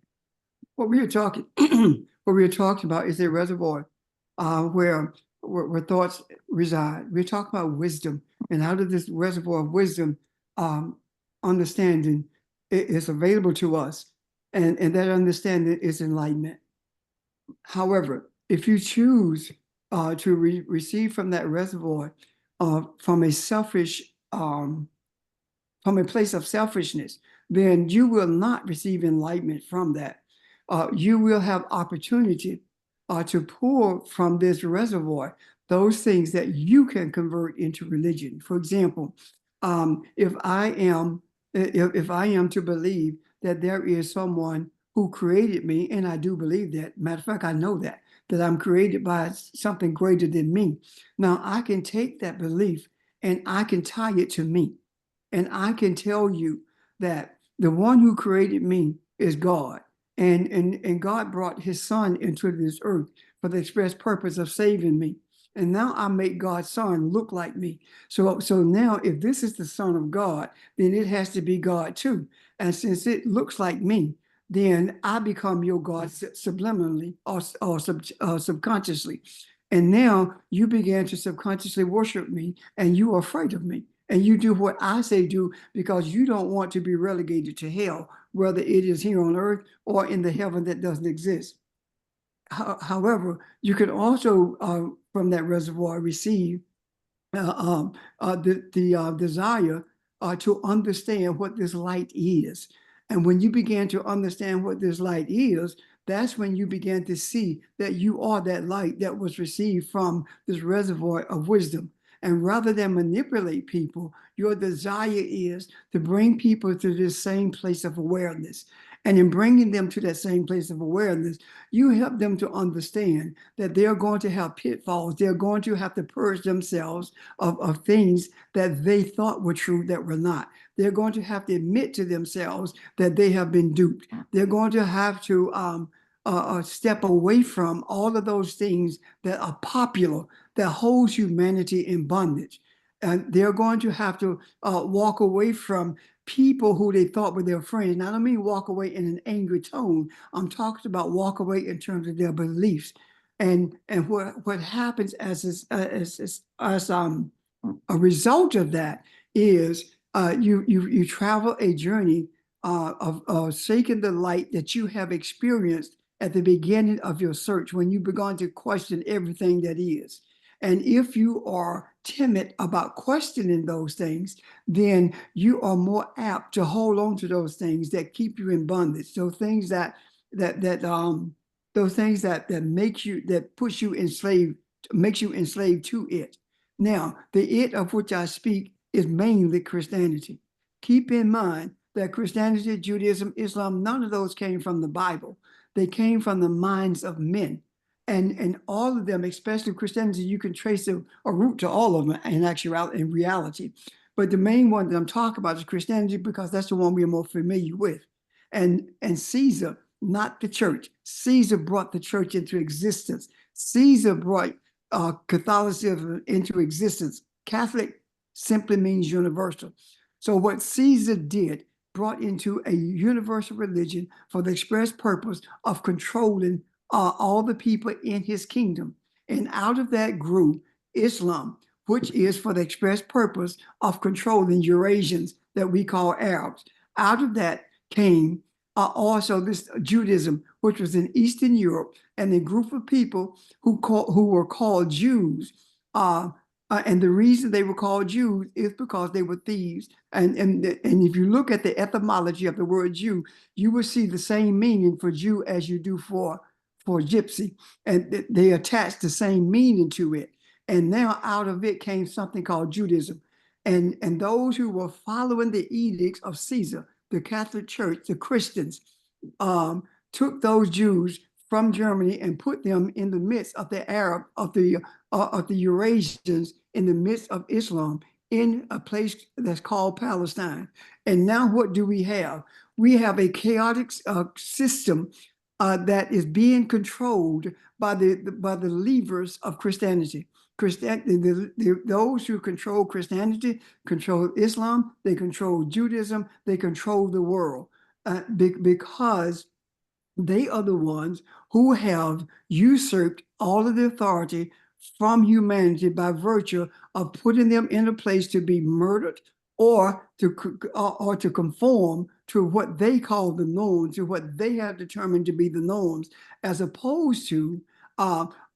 what we are talking about is a reservoir where thoughts reside. We're talking about wisdom, and out of this reservoir of wisdom, understanding is available to us, and that understanding is enlightenment. However, if you choose to receive from that reservoir from a place of selfishness, then you will not receive enlightenment from that. You will have opportunity to pour from this reservoir those things that you can convert into religion. For example, if I am to believe that there is someone who created me, and I do believe that, matter of fact, I know that I'm created by something greater than me. Now I can take that belief and I can tie it to me. And I can tell you that the one who created me is God. And God brought his son into this earth for the express purpose of saving me. And now I make God's son look like me. So now if this is the son of God, then it has to be God too. And since it looks like me, then I become your God subliminally or subconsciously. And now you began to subconsciously worship me, and you are afraid of me. And you do what I say do because you don't want to be relegated to hell, whether it is here on earth or in the heaven that doesn't exist. However, you can also, from that reservoir, receive the desire to understand what this light is. And when you begin to understand what this light is, that's when you begin to see that you are that light that was received from this reservoir of wisdom. And rather than manipulate people, your desire is to bring people to this same place of awareness. And in bringing them to that same place of awareness, you help them to understand that they're going to have pitfalls. They're going to have to purge themselves of things that they thought were true that were not. They're going to have to admit to themselves that they have been duped. They're going to have to step away from all of those things that are popular, that holds humanity in bondage. And they're going to have to walk away from people who they thought were their friends. Now, I don't mean walk away in an angry tone. I'm talking about walk away in terms of their beliefs. And what happens as a result of that is you travel a journey of seeking the light that you have experienced at the beginning of your search when you began to question everything that is. And if you are timid about questioning those things, then you are more apt to hold on to those things that keep you in bondage. Those things that make you, that push you enslaved, makes you enslaved to it. Now, the it of which I speak is mainly Christianity. Keep in mind that Christianity, Judaism, Islam, none of those came from the Bible. They came from the minds of men. And all of them, especially Christianity, you can trace a root to all of them in reality. But the main one that I'm talking about is Christianity, because that's the one we are more familiar with. And Caesar, not the church. Caesar brought the church into existence. Caesar brought Catholicism into existence. Catholic simply means universal. So what Caesar did brought into a universal religion for the express purpose of controlling all the people in his kingdom. And out of that grew Islam, which is for the express purpose of controlling Eurasians that we call Arabs. Out of that came also this Judaism, which was in Eastern Europe, and a group of people who were called Jews. And the reason they were called Jews is because they were thieves. And if you look at the etymology of the word Jew, you will see the same meaning for Jew as you do for gypsy, and they attached the same meaning to it. And now out of it came something called Judaism. And those who were following the edicts of Caesar, the Catholic Church, the Christians, took those Jews from Germany and put them in the midst of the Arab, of the Eurasians, in the midst of Islam, in a place that's called Palestine. And now what do we have? We have a chaotic system that is being controlled by the levers of Christianity. Those who control Christianity control Islam, they control Judaism, they control the world because they are the ones who have usurped all of the authority from humanity by virtue of putting them in a place to be murdered or to conform to what they call the norms, to what they have determined to be the norms, as opposed to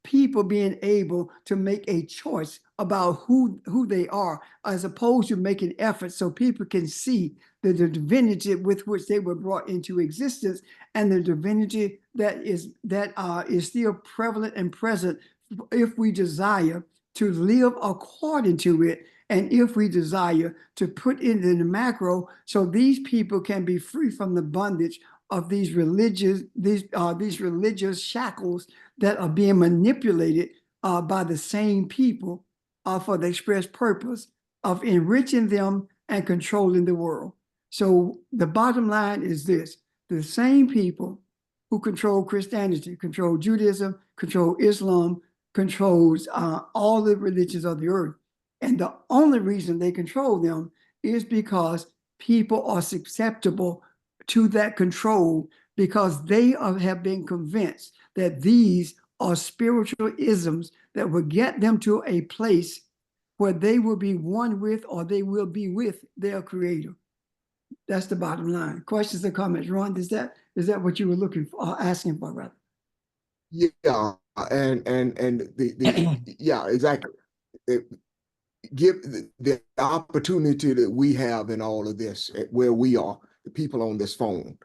people being able to make a choice about who they are, as opposed to making efforts so people can see the divinity with which they were brought into existence, and the divinity that is still prevalent and present if we desire to live according to it, and if we desire to put it in the macro, so these people can be free from the bondage of these religious shackles that are being manipulated by the same people for the express purpose of enriching them and controlling the world. So the bottom line is this: the same people who control Christianity, control Judaism, control Islam, controls all the religions of the earth. And the only reason they control them is because people are susceptible to that control, because they have been convinced that these are spiritual isms that will get them to a place where they will be one with, or they will be with, their creator. That's the bottom line. Questions or comments? Ron, is that what you were looking for, asking for, rather? Yeah, and yeah, exactly. Give the opportunity that we have in all of this, where we are, the people on this phone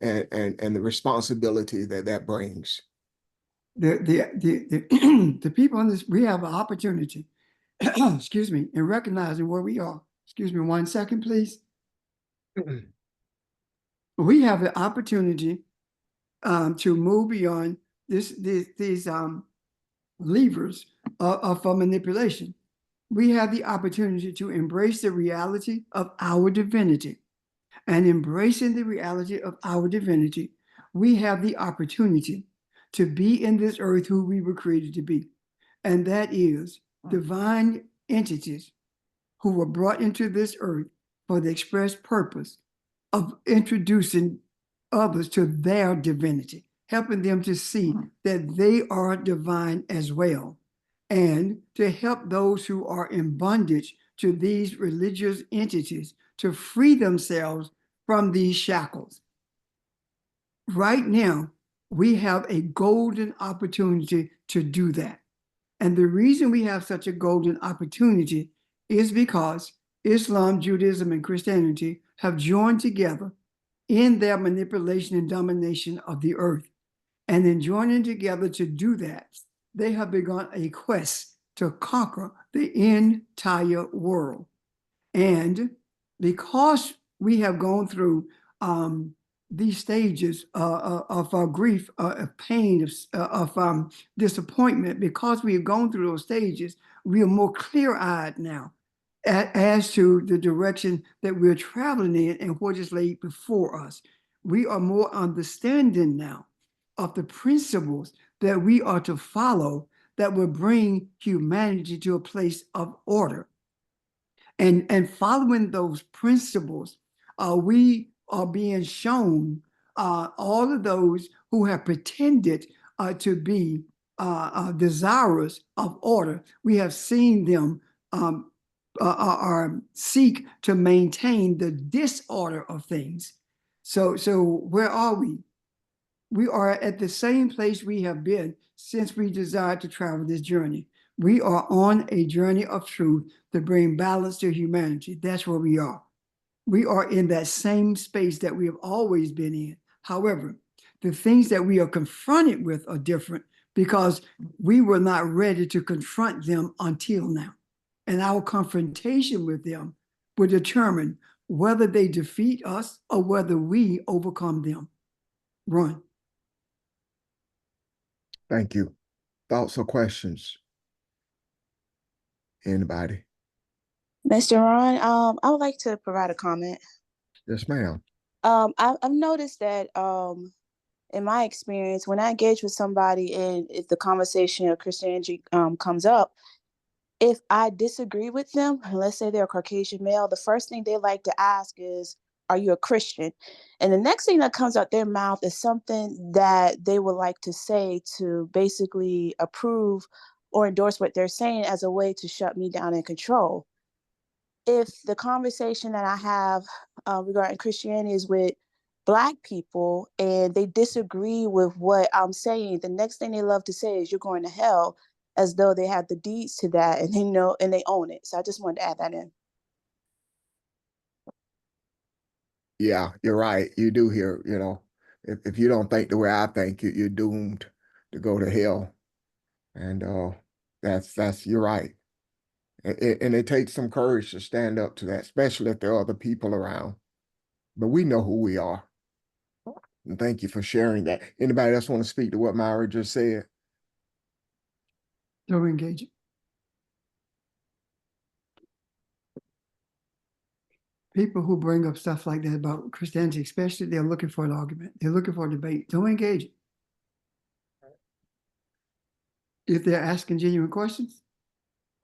and the responsibility that that brings. The people on this, we have an opportunity, excuse me, in recognizing where we are. Excuse me 1 second, please. We have the opportunity to move beyond these levers of manipulation. We have the opportunity to embrace the reality of our divinity. And embracing the reality of our divinity, we have the opportunity to be in this earth who we were created to be. And that is divine entities who were brought into this earth for the express purpose of introducing others to their divinity, helping them to see that they are divine as well, and to help those who are in bondage to these religious entities to free themselves from these shackles. Right now, we have a golden opportunity to do that. And the reason we have such a golden opportunity is because Islam, Judaism, and Christianity have joined together in their manipulation and domination of the earth. And in joining together to do that, they have begun a quest to conquer the entire world. And because we have gone through these stages of grief, of pain, of disappointment, because we have gone through those stages, we are more clear-eyed now as to the direction that we're traveling in and what is laid before us. We are more understanding now of the principles that we are to follow that will bring humanity to a place of order. And following those principles, we are being shown all of those who have pretended to be desirous of order. We have seen them seek to maintain the disorder of things. So where are we? We are at the same place we have been since we desired to travel this journey. We are on a journey of truth to bring balance to humanity. That's where we are. We are in that same space that we have always been in. However, the things that we are confronted with are different because we were not ready to confront them until now. And our confrontation with them will determine whether they defeat us or whether we overcome them. Run. Thank you. Thoughts or questions? Anybody? Mr. Ron, I would like to provide a comment. Yes, ma'am. I've noticed that in my experience, when I engage with somebody and if the conversation of Christianity comes up, if I disagree with them, and let's say they're a Caucasian male, the first thing they like to ask is, are you a Christian? And the next thing that comes out their mouth is something that they would like to say to basically approve or endorse what they're saying as a way to shut me down and control. If the conversation that I have regarding Christianity is with Black people and they disagree with what I'm saying, the next thing they love to say is you're going to hell, as though they have the deeds to that and they know and they own it. So I just wanted to add that in. Yeah, you're right. You do hear, if you don't think the way I think, you're doomed to go to hell. And you're right. And it takes some courage to stand up to that, especially if there are other people around. But we know who we are. And thank you for sharing that. Anybody else want to speak to what Myra just said? Don't engage it. People who bring up stuff like that about Christianity, especially, they're looking for an argument. They're looking for a debate. Don't engage it. If they're asking genuine questions,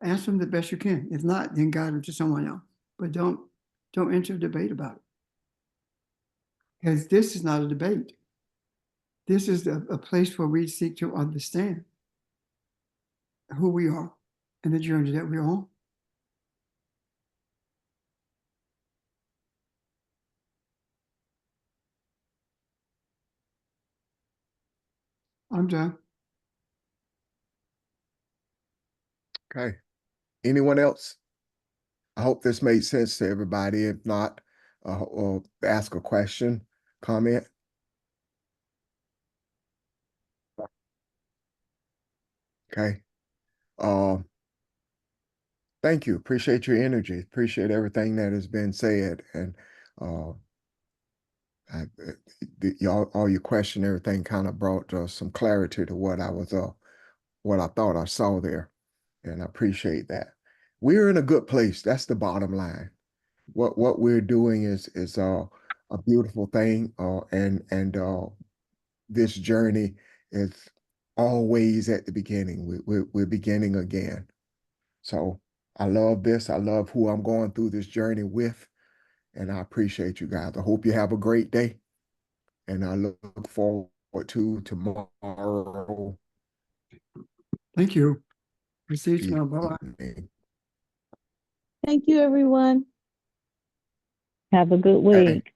answer them the best you can. If not, then guide them to someone else. But don't enter a debate about it. Because this is not a debate. This is a place where we seek to understand who we are and the journey that we're on. I'm done. Okay. Anyone else? I hope this made sense to everybody. If not, or ask a question, comment? Okay. Thank you. Appreciate your energy. Appreciate everything that has been said. And all your question, everything kind of brought some clarity to what I thought I saw there. And I appreciate that. We're in a good place. That's the bottom line. What we're doing is a beautiful thing. And this journey is always at the beginning. We're beginning again. So I love this. I love who I'm going through this journey with. And I appreciate you guys. I hope you have a great day. And I look forward to tomorrow. Thank you. Proceed now. Bye-bye. evening. Thank you, everyone. Have a good week.